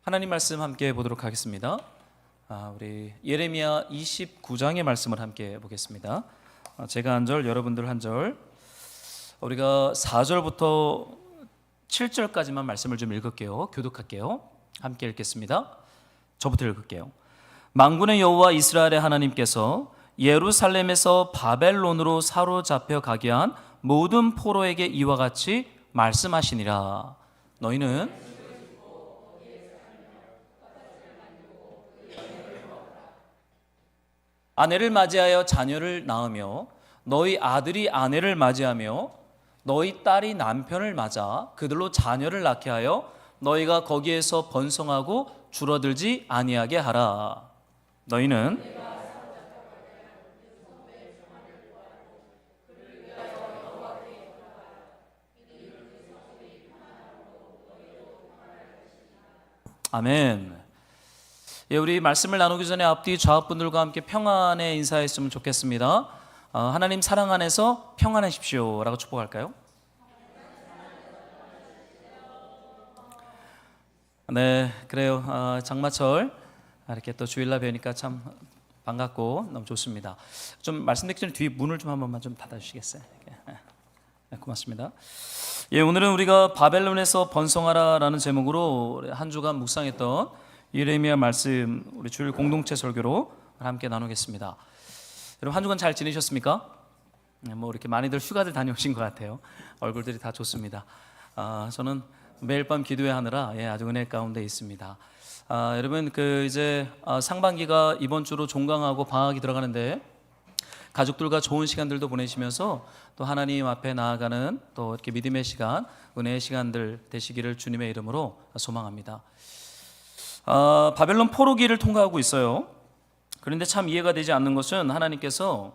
하나님 말씀 함께 보도록 하겠습니다. 우리 예레미야 29장의 말씀을 함께 보겠습니다. 제가 한 절, 여러분들 한 절. 우리가 4절부터 7절까지만 말씀을 좀 읽을게요. 교독할게요. 함께 읽겠습니다. 저부터 읽을게요. 만군의 여호와 이스라엘의 하나님께서 예루살렘에서 바벨론으로 사로잡혀 가게 한 모든 포로에게 이와 같이 말씀하시니라. 너희는 아내를 맞이하여 자녀를 낳으며 너희 아들이 아내를 맞이하며 너희 딸이 남편을 맞아 그들로 자녀를 낳게 하여 너희가 거기에서 번성하고 줄어들지 아니하게 하라. 너희는 아멘. 우리 말씀을 나누기 전에 앞뒤 좌우분들과 함께 평안의 인사했으면 좋겠습니다. 하나님 사랑 안에서 평안하십시오 라고 축복할까요? 네, 그래요. 장마철 이렇게 또 주일날 뵈니까 참 반갑고 너무 좋습니다. 좀 말씀드리기 전에 뒤 문을 좀 한 번만 좀 닫아주시겠어요? 네, 고맙습니다. 오늘은 우리가 바벨론에서 번성하라라는 제목으로 한 주간 묵상했던 예레미야 말씀 우리 주일 공동체 설교로 함께 나누겠습니다. 여러분 한 주간 잘 지내셨습니까? 뭐 이렇게 많이들 휴가들 다녀오신 것 같아요. 얼굴들이 다 좋습니다. 저는 매일 밤 기도회 하느라 아주 은혜 가운데 있습니다. 여러분 이제 상반기가 이번 주로 종강하고 방학이 들어가는데 가족들과 좋은 시간들도 보내시면서 또 하나님 앞에 나아가는 또 이렇게 믿음의 시간, 은혜의 시간들 되시기를 주님의 이름으로 소망합니다. 바벨론 포로기를 통과하고 있어요. 그런데 참 이해가 되지 않는 것은 하나님께서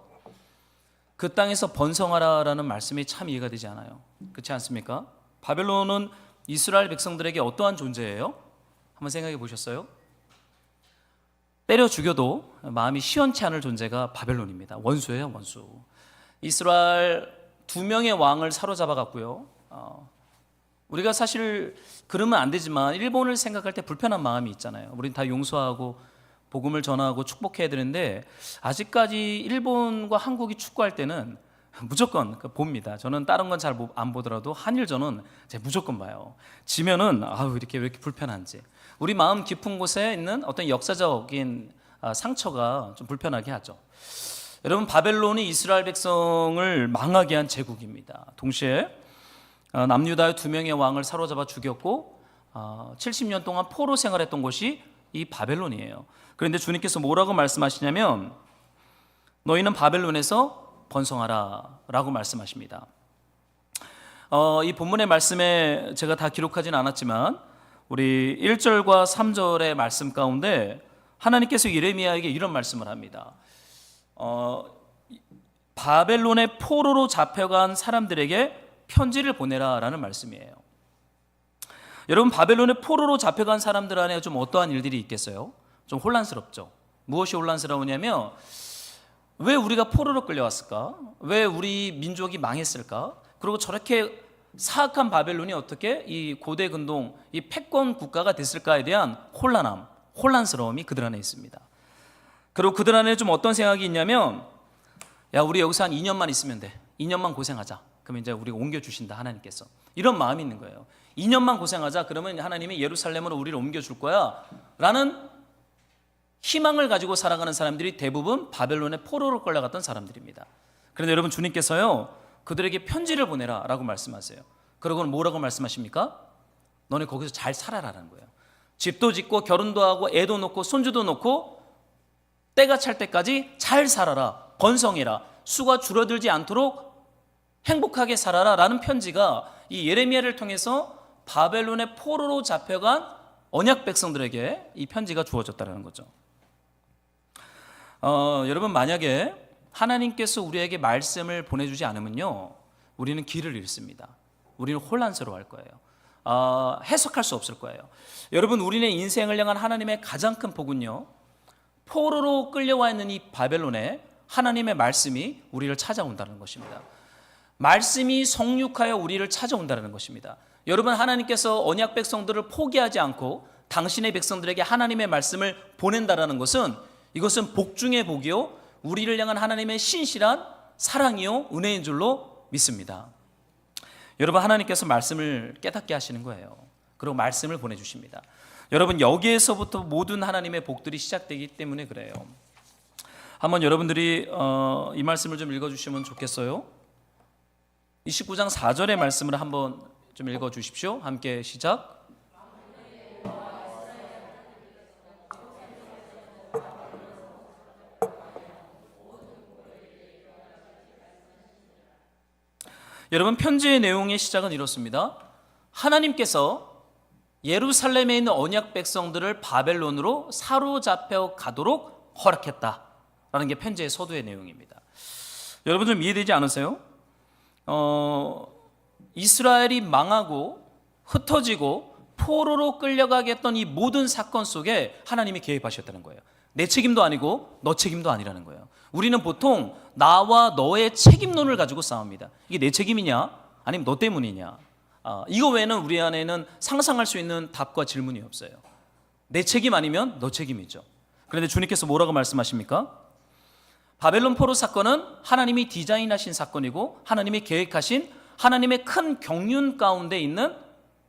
그 땅에서 번성하라라는 말씀이 참 이해가 되지 않아요. 그렇지 않습니까? 바벨론은 이스라엘 백성들에게 어떠한 존재예요? 한번 생각해 보셨어요? 때려 죽여도 마음이 시원치 않을 존재가 바벨론입니다. 원수예요, 원수. 이스라엘 2명의 왕을 사로잡아 갔고요. 우리가 사실 그러면 안 되지만 일본을 생각할 때 불편한 마음이 있잖아요. 우린 다 용서하고 복음을 전하고 축복해야 되는데 아직까지 일본과 한국이 축구할 때는 무조건 봅니다. 저는 다른 건 잘 안 보더라도 한일전은 제가 무조건 봐요. 지면은 이렇게 왜 이렇게 불편한지. 우리 마음 깊은 곳에 있는 어떤 역사적인 상처가 좀 불편하게 하죠. 여러분 바벨론이 이스라엘 백성을 망하게 한 제국입니다. 동시에 남유다의 2명의 왕을 사로잡아 죽였고 70년 동안 포로 생활했던 곳이 이 바벨론이에요. 그런데 주님께서 뭐라고 말씀하시냐면 너희는 바벨론에서 번성하라 라고 말씀하십니다. 이 본문의 말씀에 제가 다 기록하진 않았지만 우리 1절과 3절의 말씀 가운데 하나님께서 예레미야에게 이런 말씀을 합니다. 바벨론의 포로로 잡혀간 사람들에게 편지를 보내라 라는 말씀이에요. 여러분 바벨론의 포로로 잡혀간 사람들 안에 좀 어떠한 일들이 있겠어요? 좀 혼란스럽죠. 무엇이 혼란스러우냐면 왜 우리가 포로로 끌려왔을까? 왜 우리 민족이 망했을까? 그리고 저렇게 사악한 바벨론이 어떻게 이 고대 근동 이 패권 국가가 됐을까에 대한 혼란스러움이 그들 안에 있습니다. 그리고 그들 안에 좀 어떤 생각이 있냐면 우리 여기서 한 2년만 있으면 돼. 2년만 고생하자. 그러면 이제 우리가 옮겨주신다 하나님께서. 이런 마음이 있는 거예요. 2년만 고생하자. 그러면 하나님이 예루살렘으로 우리를 옮겨줄 거야 라는 희망을 가지고 살아가는 사람들이 대부분 바벨론의 포로로 끌려갔던 사람들입니다. 그런데 여러분 주님께서요 그들에게 편지를 보내라 라고 말씀하세요. 그러고는 뭐라고 말씀하십니까? 너네 거기서 잘 살아라라는 거예요. 집도 짓고 결혼도 하고 애도 놓고 손주도 놓고 때가 찰 때까지 잘 살아라. 번성해라. 수가 줄어들지 않도록 행복하게 살아라 라는 편지가 이 예레미야를 통해서 바벨론의 포로로 잡혀간 언약 백성들에게 이 편지가 주어졌다는 거죠. 여러분 만약에 하나님께서 우리에게 말씀을 보내주지 않으면요 우리는 길을 잃습니다. 우리는 혼란스러워할 거예요. 해석할 수 없을 거예요. 여러분 우리의 인생을 향한 하나님의 가장 큰 복은요 포로로 끌려와 있는 이 바벨론에 하나님의 말씀이 우리를 찾아온다는 것입니다. 말씀이 성육하여 우리를 찾아온다는 것입니다. 여러분 하나님께서 언약 백성들을 포기하지 않고 당신의 백성들에게 하나님의 말씀을 보낸다라는 것은 이것은 복 중의 복이요 우리를 향한 하나님의 신실한 사랑이요 은혜인 줄로 믿습니다. 여러분, 하나님께서 말씀을 깨닫게 하시는 거예요. 그리고 말씀을 보내주십니다. 여러분, 여기에서부터 모든 하나님의 복들이 시작되기 때문에 그래요. 한번 여러분들이 이 말씀을 좀 읽어주시면 좋겠어요. 29장 4절의 말씀을 한번 좀 읽어주십시오. 함께 시작. 여러분, 편지의 내용의 시작은 이렇습니다. 하나님께서 예루살렘에 있는 언약 백성들을 바벨론으로 사로잡혀 가도록 허락했다라는 게 편지의 서두의 내용입니다. 여러분, 좀 이해되지 않으세요? 이스라엘이 망하고 흩어지고 포로로 끌려가게 했던 이 모든 사건 속에 하나님이 개입하셨다는 거예요. 내 책임도 아니고 너 책임도 아니라는 거예요. 우리는 보통 나와 너의 책임론을 가지고 싸웁니다. 이게 내 책임이냐 아니면 너 때문이냐. 이거 외에는 우리 안에는 상상할 수 있는 답과 질문이 없어요. 내 책임 아니면 너 책임이죠. 그런데 주님께서 뭐라고 말씀하십니까? 바벨론 포로 사건은 하나님이 디자인하신 사건이고 하나님이 계획하신 하나님의 큰 경륜 가운데 있는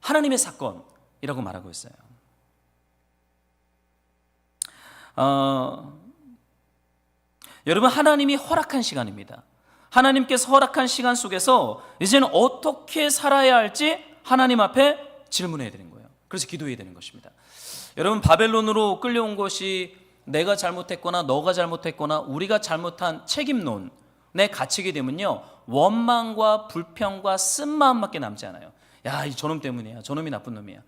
하나님의 사건이라고 말하고 있어요. 여러분, 하나님이 허락한 시간입니다. 하나님께서 허락한 시간 속에서 이제는 어떻게 살아야 할지 하나님 앞에 질문해야 되는 거예요. 그래서 기도해야 되는 것입니다. 여러분, 바벨론으로 끌려온 것이 내가 잘못했거나 너가 잘못했거나 우리가 잘못한 책임론에 갇히게 되면요, 원망과 불평과 쓴마음밖에 남지 않아요. 야, 이 저놈 때문이야. 저놈이 나쁜 놈이야.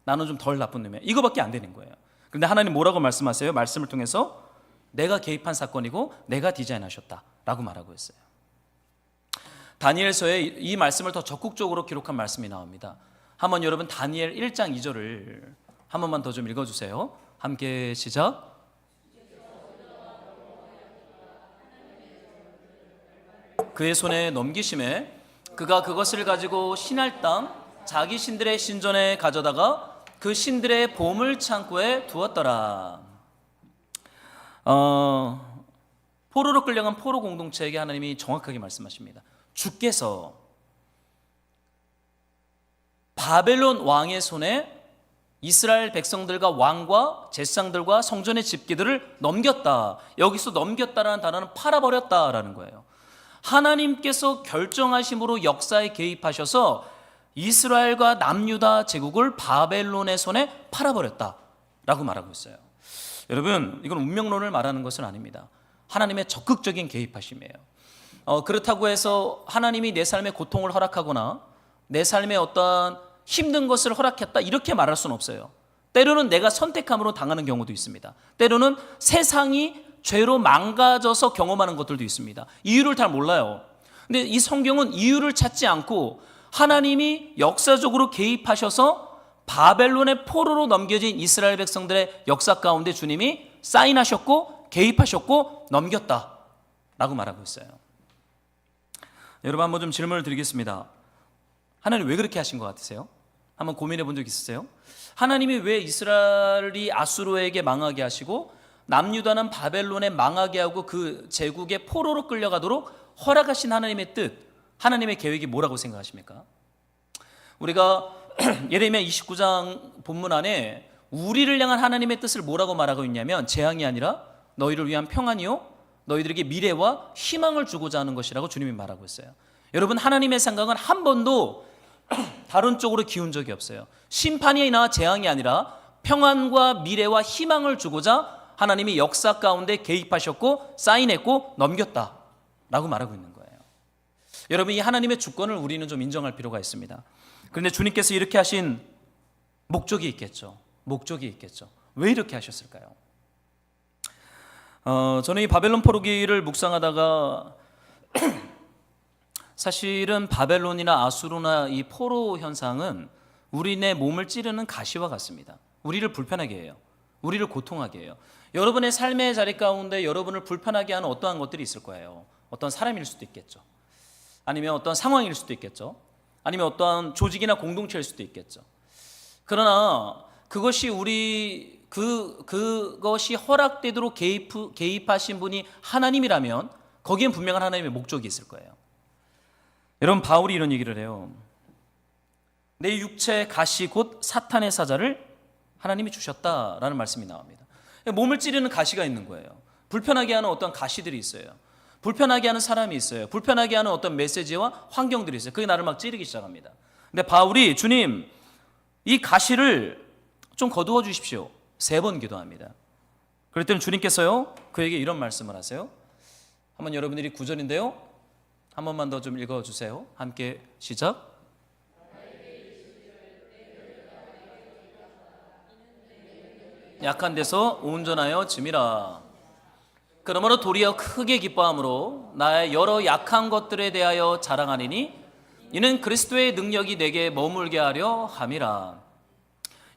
나는 좀 덜 나쁜 놈이야. 이거밖에 안 되는 거예요. 그런데 하나님 뭐라고 말씀하세요? 말씀을 통해서 내가 개입한 사건이고 내가 디자인하셨다라고 말하고 있어요. 다니엘서에 이 말씀을 더 적극적으로 기록한 말씀이 나옵니다. 한번 여러분 다니엘 1장 2절을 한 번만 더 좀 읽어주세요. 함께 시작. 그의 손에 넘기심에 그가 그것을 가지고 신할 땅 자기 신들의 신전에 가져다가 그 신들의 보물 창고에 두었더라. 포로로 끌려간 포로 공동체에게 하나님이 정확하게 말씀하십니다. 주께서 바벨론 왕의 손에 이스라엘 백성들과 왕과 제사장들과 성전의 집기들을 넘겼다. 여기서 넘겼다라는 단어는 팔아버렸다라는 거예요. 하나님께서 결정하심으로 역사에 개입하셔서 이스라엘과 남유다 제국을 바벨론의 손에 팔아버렸다라고 말하고 있어요. 여러분, 이건 운명론을 말하는 것은 아닙니다. 하나님의 적극적인 개입하심이에요. 그렇다고 해서 하나님이 내 삶에 고통을 허락하거나 내 삶에 어떠한 힘든 것을 허락했다 이렇게 말할 수는 없어요. 때로는 내가 선택함으로 당하는 경우도 있습니다. 때로는 세상이 죄로 망가져서 경험하는 것들도 있습니다. 이유를 잘 몰라요. 근데 이 성경은 이유를 찾지 않고 하나님이 역사적으로 개입하셔서 바벨론의 포로로 넘겨진 이스라엘 백성들의 역사 가운데 주님이 사인하셨고 개입하셨고 넘겼다라고 말하고 있어요. 여러분, 한번 좀 질문을 드리겠습니다. 하나님 왜 그렇게 하신 것 같으세요? 한번 고민해 본 적 있으세요? 하나님이 왜 이스라엘이 아수르에게 망하게 하시고 남유다는 바벨론에 망하게 하고 그 제국의 포로로 끌려가도록 허락하신 하나님의 뜻, 하나님의 계획이 뭐라고 생각하십니까? 우리가 예레미야 29장 본문 안에 우리를 향한 하나님의 뜻을 뭐라고 말하고 있냐면 재앙이 아니라 너희를 위한 평안이요 너희들에게 미래와 희망을 주고자 하는 것이라고 주님이 말하고 있어요. 여러분, 하나님의 생각은 한 번도 다른 쪽으로 기운 적이 없어요. 심판이나 재앙이 아니라 평안과 미래와 희망을 주고자 하나님이 역사 가운데 개입하셨고 사인했고 넘겼다라고 말하고 있는 거예요. 여러분, 이 하나님의 주권을 우리는 좀 인정할 필요가 있습니다. 그런데 주님께서 이렇게 하신 목적이 있겠죠. 목적이 있겠죠. 왜 이렇게 하셨을까요? 저는 이 바벨론 포로기를 묵상하다가 사실은 바벨론이나 아수르나 이 포로 현상은 우리네 몸을 찌르는 가시와 같습니다. 우리를 불편하게 해요. 우리를 고통하게 해요. 여러분의 삶의 자리 가운데 여러분을 불편하게 하는 어떠한 것들이 있을 거예요. 어떤 사람일 수도 있겠죠. 아니면 어떤 상황일 수도 있겠죠. 아니면 어떠한 조직이나 공동체일 수도 있겠죠. 그러나 그것이 그것이 허락되도록 개입하신 분이 하나님이라면 거기엔 분명한 하나님의 목적이 있을 거예요. 여러분, 바울이 이런 얘기를 해요. 내 육체의 가시 곧 사탄의 사자를 하나님이 주셨다라는 말씀이 나옵니다. 몸을 찌르는 가시가 있는 거예요. 불편하게 하는 어떤 가시들이 있어요. 불편하게 하는 사람이 있어요. 불편하게 하는 어떤 메시지와 환경들이 있어요. 그게 나를 막 찌르기 시작합니다. 근데 바울이 주님, 이 가시를 좀 거두어 주십시오. 3번 기도합니다. 그랬더니 주님께서요, 그에게 이런 말씀을 하세요. 한번 여러분들이 9절인데요. 한 번만 더 좀 읽어주세요. 함께 시작. 약한 데서 온전하여 짐이라. 그러므로 도리어 크게 기뻐함으로 나의 여러 약한 것들에 대하여 자랑하리니 이는 그리스도의 능력이 내게 머물게 하려 함이라.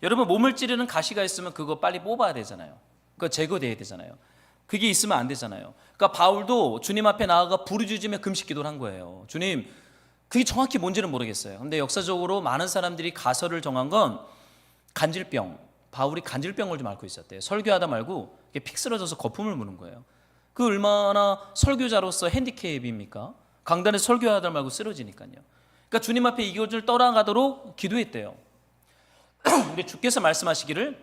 여러분, 몸을 찌르는 가시가 있으면 그거 빨리 뽑아야 되잖아요. 그거 제거돼야 되잖아요. 그게 있으면 안 되잖아요. 그러니까 바울도 주님 앞에 나아가 부르짖으며 금식 기도를 한 거예요. 주님, 그게 정확히 뭔지는 모르겠어요. 근데 역사적으로 많은 사람들이 가설을 정한 건 간질병, 바울이 간질병을 좀 앓고 있었대요. 설교하다 말고 픽 쓰러져서 거품을 무는 거예요. 그 얼마나 설교자로서 핸디캡입니까? 강단에서 설교하다 말고 쓰러지니까요. 그러니까 주님 앞에 이것을 떠나가도록 기도했대요. 근데 주께서 말씀하시기를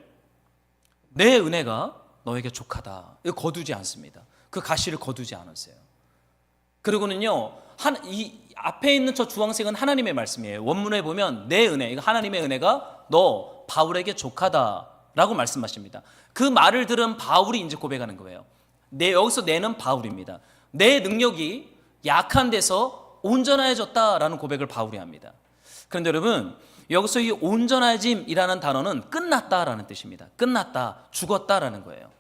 내 은혜가 너에게 족하다. 이거 거두지 않습니다. 그 가시를 거두지 않았어요. 그리고는요, 이 앞에 있는 저 주황색은 하나님의 말씀이에요. 원문에 보면 내 은혜, 이거 하나님의 은혜가 너 바울에게 족하다라고 말씀하십니다. 그 말을 들은 바울이 이제 고백하는 거예요. 여기서 내는 바울입니다. 내 능력이 약한 데서 온전해졌다라는 고백을 바울이 합니다. 그런데 여러분, 여기서 이 온전해짐이라는 단어는 끝났다라는 뜻입니다. 끝났다, 죽었다라는 거예요.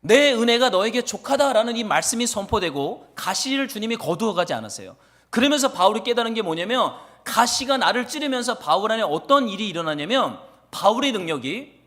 내 은혜가 너에게 족하다라는 이 말씀이 선포되고 가시를 주님이 거두어 가지 않았어요. 그러면서 바울이 깨달은 게 뭐냐면, 가시가 나를 찌르면서 바울 안에 어떤 일이 일어나냐면 바울의 능력이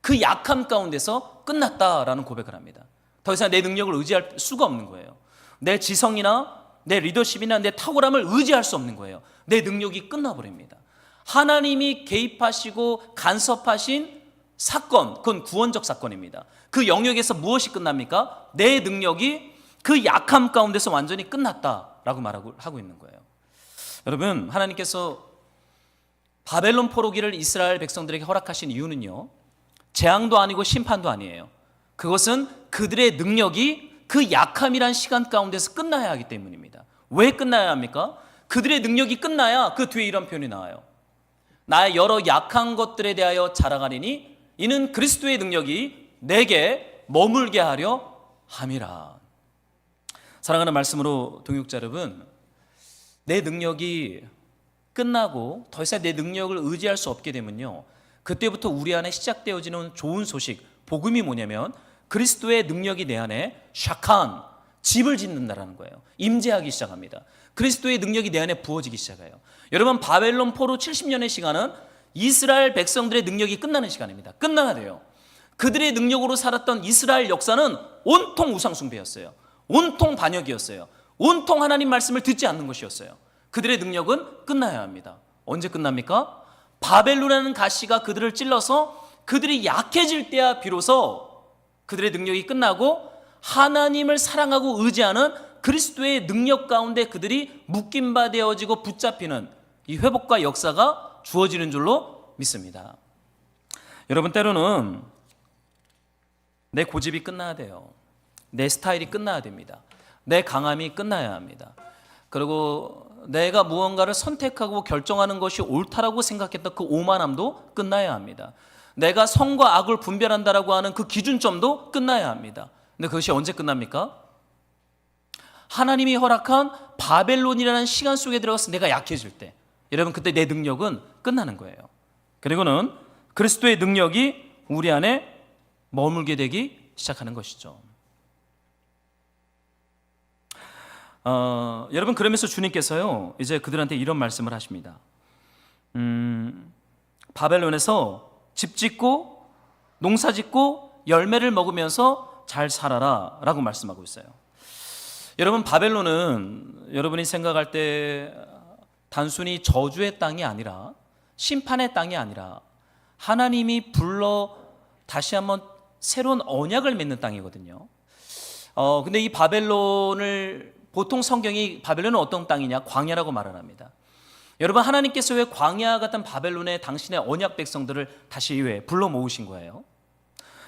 그 약함 가운데서 끝났다라는 고백을 합니다. 더 이상 내 능력을 의지할 수가 없는 거예요. 내 지성이나 내 리더십이나 내 탁월함을 의지할 수 없는 거예요. 내 능력이 끝나버립니다. 하나님이 개입하시고 간섭하신 사건, 그건 구원적 사건입니다. 그 영역에서 무엇이 끝납니까? 내 능력이 그 약함 가운데서 완전히 끝났다라고 말하고 있는 거예요. 여러분, 하나님께서 바벨론 포로기를 이스라엘 백성들에게 허락하신 이유는요, 재앙도 아니고 심판도 아니에요. 그것은 그들의 능력이 그 약함이란 시간 가운데서 끝나야 하기 때문입니다. 왜 끝나야 합니까? 그들의 능력이 끝나야 그 뒤에 이런 표현이 나와요. 나의 여러 약한 것들에 대하여 자랑하리니 이는 그리스도의 능력이 내게 머물게 하려 함이라. 사랑하는 말씀으로 동역자 여러분, 내 능력이 끝나고 더 이상 내 능력을 의지할 수 없게 되면요, 그때부터 우리 안에 시작되어지는 좋은 소식, 복음이 뭐냐면 그리스도의 능력이 내 안에 샤칸, 집을 짓는다라는 거예요. 임재하기 시작합니다. 그리스도의 능력이 내 안에 부어지기 시작해요. 여러분, 바벨론 포로 70년의 시간은 이스라엘 백성들의 능력이 끝나는 시간입니다. 끝나야 돼요. 그들의 능력으로 살았던 이스라엘 역사는 온통 우상숭배였어요. 온통 반역이었어요. 온통 하나님 말씀을 듣지 않는 것이었어요. 그들의 능력은 끝나야 합니다. 언제 끝납니까? 바벨론이라는 가시가 그들을 찔러서 그들이 약해질 때야 비로소 그들의 능력이 끝나고 하나님을 사랑하고 의지하는 그리스도의 능력 가운데 그들이 묶임바 되어지고 붙잡히는 이 회복과 역사가 주어지는 줄로 믿습니다. 여러분, 때로는 내 고집이 끝나야 돼요. 내 스타일이 끝나야 됩니다. 내 강함이 끝나야 합니다. 그리고 내가 무언가를 선택하고 결정하는 것이 옳다라고 생각했던 그 오만함도 끝나야 합니다. 내가 선과 악을 분별한다라고 하는 그 기준점도 끝나야 합니다. 근데 그것이 언제 끝납니까? 하나님이 허락한 바벨론이라는 시간 속에 들어가서 내가 약해질 때, 여러분, 그때 내 능력은 끝나는 거예요. 그리고는 그리스도의 능력이 우리 안에 머물게 되기 시작하는 것이죠. 여러분, 그러면서 주님께서요, 이제 그들한테 이런 말씀을 하십니다. 바벨론에서 집 짓고 농사 짓고 열매를 먹으면서 잘 살아라 라고 말씀하고 있어요. 여러분, 바벨론은 여러분이 생각할 때 단순히 저주의 땅이 아니라 심판의 땅이 아니라 하나님이 불러 다시 한번 새로운 언약을 맺는 땅이거든요. 근데 이 바벨론을 보통 성경이 바벨론은 어떤 땅이냐? 광야라고 말을 합니다. 여러분, 하나님께서 왜 광야 같은 바벨론에 당신의 언약 백성들을 다시 왜 불러 모으신 거예요?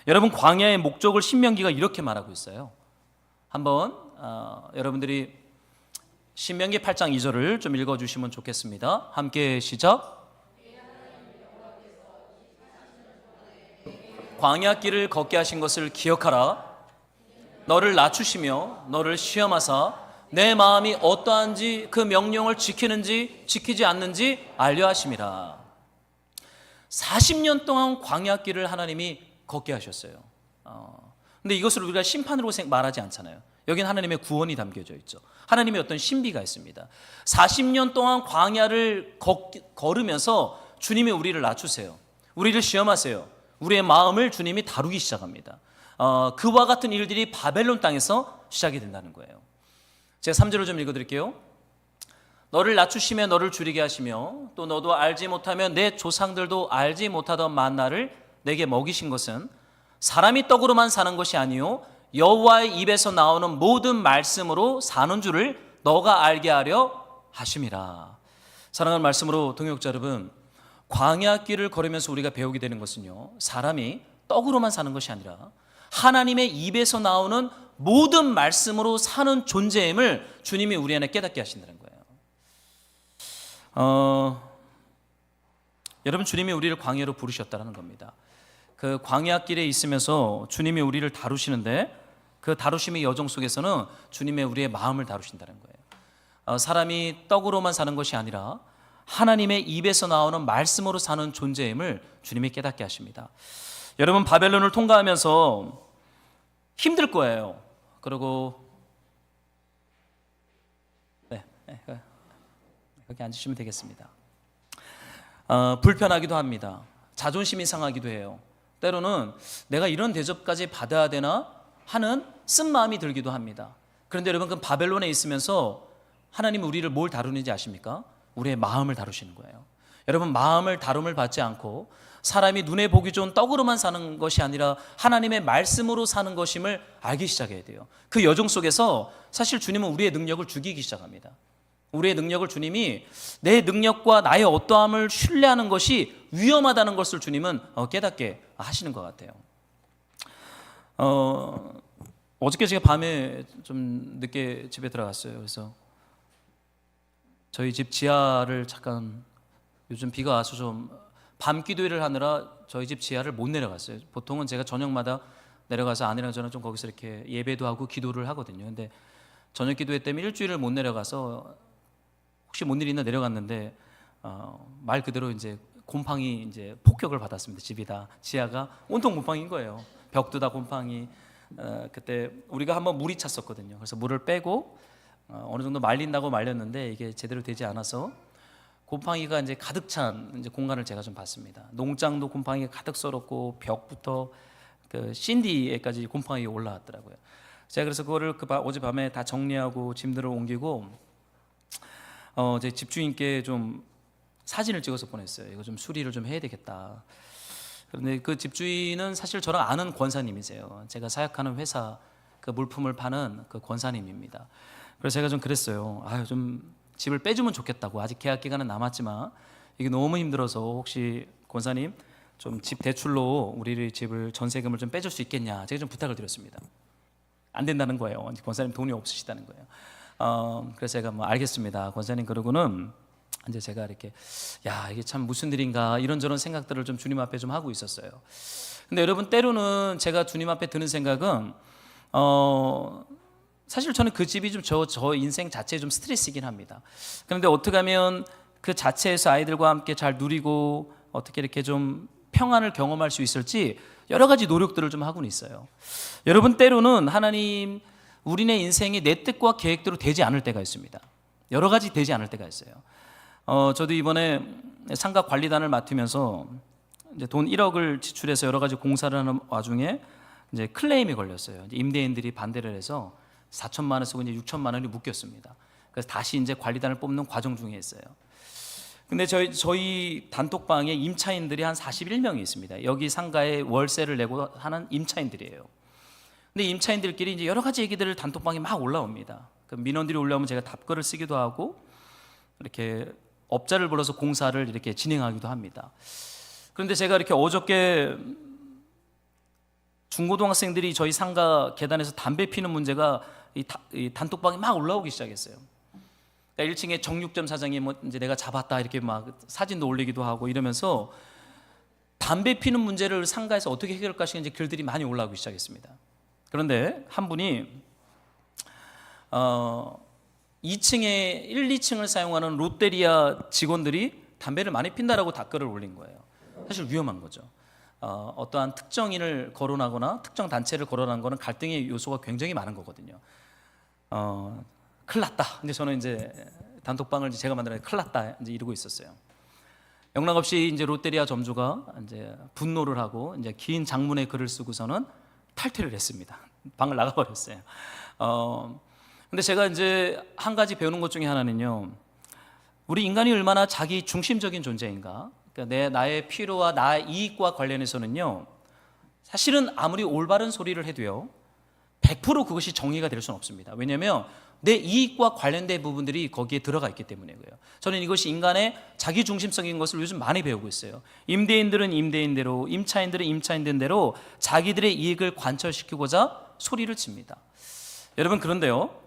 여러분, 광야의 목적을 신명기가 이렇게 말하고 있어요. 한번 여러분들이 신명기 8장 2절을 좀 읽어주시면 좋겠습니다. 함께 시작. 광야길을 걷게 하신 것을 기억하라. 너를 낮추시며 너를 시험하사 내 마음이 어떠한지 그 명령을 지키는지 지키지 않는지 알려 하심이라. 40년 동안 광야길을 하나님이 걷게 하셨어요. 근데 이것을 우리가 심판으로 말하지 않잖아요. 여기는 하나님의 구원이 담겨져 있죠. 하나님의 어떤 신비가 있습니다. 40년 동안 광야를 걸으면서 주님이 우리를 낮추세요. 우리를 시험하세요. 우리의 마음을 주님이 다루기 시작합니다. 그와 같은 일들이 바벨론 땅에서 시작이 된다는 거예요. 제가 3절을 좀 읽어드릴게요. 너를 낮추시며 너를 줄이게 하시며 또 너도 알지 못하며 내 조상들도 알지 못하던 만나를 내게 먹이신 것은 사람이 떡으로만 사는 것이 아니요 여호와의 입에서 나오는 모든 말씀으로 사는 줄을 너가 알게 하려 하심이라. 사랑하는 말씀으로 동역자 여러분, 광야길을 걸으면서 우리가 배우게 되는 것은요, 사람이 떡으로만 사는 것이 아니라 하나님의 입에서 나오는 모든 말씀으로 사는 존재임을 주님이 우리 안에 깨닫게 하신다는 거예요. 여러분, 주님이 우리를 광야로 부르셨다는 겁니다. 그 광야길에 있으면서 주님이 우리를 다루시는데 그 다루심의 여정 속에서는 주님의 우리의 마음을 다루신다는 거예요. 사람이 떡으로만 사는 것이 아니라 하나님의 입에서 나오는 말씀으로 사는 존재임을 주님이 깨닫게 하십니다. 여러분, 바벨론을 통과하면서 힘들 거예요. 그리고 여기 앉으시면 되겠습니다. 불편하기도 합니다. 자존심이 상하기도 해요. 때로는 내가 이런 대접까지 받아야 되나 하는 쓴마음이 들기도 합니다. 그런데 여러분, 그 바벨론에 있으면서 하나님이 우리를 뭘 다루는지 아십니까? 우리의 마음을 다루시는 거예요. 여러분, 마음을 다룸을 받지 않고 사람이 눈에 보기 좋은 떡으로만 사는 것이 아니라 하나님의 말씀으로 사는 것임을 알기 시작해야 돼요. 그 여정 속에서 사실 주님은 우리의 능력을 죽이기 시작합니다. 우리의 능력을 주님이 내 능력과 나의 어떠함을 신뢰하는 것이 위험하다는 것을 주님은 깨닫게 하시는 것 같아요. 어저께 제가 밤에 좀 늦게 집에 들어갔어요. 그래서 저희 집 지하를 잠깐, 요즘 비가 와서 좀 밤 기도회를 하느라 저희 집 지하를 못 내려갔어요. 보통은 제가 저녁마다 내려가서 아내랑 저는 좀 거기서 이렇게 예배도 하고 기도를 하거든요. 근데 저녁 기도회 때문에 일주일을 못 내려가서 혹시 뭔 일이 있나 내려갔는데 말 그대로 이제 곰팡이 이제 폭격을 받았습니다. 집이 다 지하가 온통 곰팡이인 거예요. 벽도 다 곰팡이. 그때 우리가 한번 물이 찼었거든요. 그래서 물을 빼고 어느 정도 말린다고 말렸는데 이게 제대로 되지 않아서 곰팡이가 이제 가득 찬 이제 공간을 제가 좀 봤습니다. 농장도 곰팡이가 가득 썰었고 벽부터 그 신디에까지 곰팡이가 올라왔더라고요. 제가 그래서 그거를 어젯밤에 다 정리하고 짐들을 옮기고 제 집주인께 좀 사진을 찍어서 보냈어요. 이거 좀 수리를 좀 해야 되겠다. 그런데 그 집주인은 사실 저랑 아는 권사님이세요. 제가 사역하는 회사 그 물품을 파는 그 권사님입니다. 그래서 제가 좀 그랬어요. 좀 집을 빼주면 좋겠다고. 아직 계약 기간은 남았지만 이게 너무 힘들어서 혹시 권사님 좀 집 대출로 우리 집을 전세금을 좀 빼줄 수 있겠냐. 제가 좀 부탁을 드렸습니다. 안 된다는 거예요. 권사님 돈이 없으시다는 거예요. 그래서 제가 뭐 알겠습니다. 권사님. 그러고는 이제 제가 이렇게 이게 참 무슨 일인가 이런저런 생각들을 좀 주님 앞에 좀 하고 있었어요. 근데 여러분, 때로는 제가 주님 앞에 드는 생각은 사실 저는 그 집이 좀 저 인생 자체에 좀 스트레스이긴 합니다. 그런데 어떻게 하면 그 자체에서 아이들과 함께 잘 누리고 어떻게 이렇게 좀 평안을 경험할 수 있을지 여러 가지 노력들을 좀 하고는 있어요. 여러분, 때로는 하나님 우리네 인생이 내 뜻과 계획대로 되지 않을 때가 있습니다. 여러 가지 되지 않을 때가 있어요. 저도 이번에 상가 관리단을 맡으면서 이제 돈 1억을 지출해서 여러 가지 공사를 하는 와중에 이제 클레임이 걸렸어요. 이제 임대인들이 반대를 해서 4천만 원 쓰고 이제 6천만 원이 묶였습니다. 그래서 다시 이제 관리단을 뽑는 과정 중에 있어요. 근데 저희 단톡방에 임차인들이 한 41명이 있습니다. 여기 상가에 월세를 내고 하는 임차인들이에요. 근데 임차인들끼리 이제 여러 가지 얘기들을 단톡방에 막 올라옵니다. 그 민원들이 올라오면 제가 답글을 쓰기도 하고 이렇게 업자를 불러서 공사를 이렇게 진행하기도 합니다. 그런데 제가 이렇게 어저께 중고등학생들이 저희 상가 계단에서 담배 피는 문제가 이 단톡방에 막 올라오기 시작했어요. 그러니까 1층에 정육점 사장이 뭐 이제 내가 잡았다 이렇게 막 사진도 올리기도 하고 이러면서 담배 피는 문제를 상가에서 어떻게 해결할 것인가 이제 글들이 많이 올라오기 시작했습니다. 그런데 한 분이 2층에 1, 2층을 사용하는 롯데리아 직원들이 담배를 많이 핀다라고 답글을 올린 거예요. 사실 위험한 거죠. 어떠한 특정인을 거론하거나 특정 단체를 거론한 거는 갈등의 요소가 굉장히 많은 거거든요. 큰일 났다. 근데 저는 이제 단톡방을 제가 만들어 큰일 났다 이제 이러고 있었어요. 영락없이 이제 롯데리아 점주가 이제 분노를 하고 이제 긴 장문의 글을 쓰고서는 탈퇴를 했습니다. 방을 나가버렸어요. 근데 제가 이제 한 가지 배우는 것 중에 하나는요, 우리 인간이 얼마나 자기 중심적인 존재인가. 그러니까 나의 필요와 나의 이익과 관련해서는요, 사실은 아무리 올바른 소리를 해도요 100% 그것이 정의가 될 수는 없습니다. 왜냐하면 내 이익과 관련된 부분들이 거기에 들어가 있기 때문이에요. 저는 이것이 인간의 자기중심적인 것을 요즘 많이 배우고 있어요. 임대인들은 임대인대로, 임차인들은 임차인대로 자기들의 이익을 관철시키고자 소리를 칩니다. 여러분, 그런데요,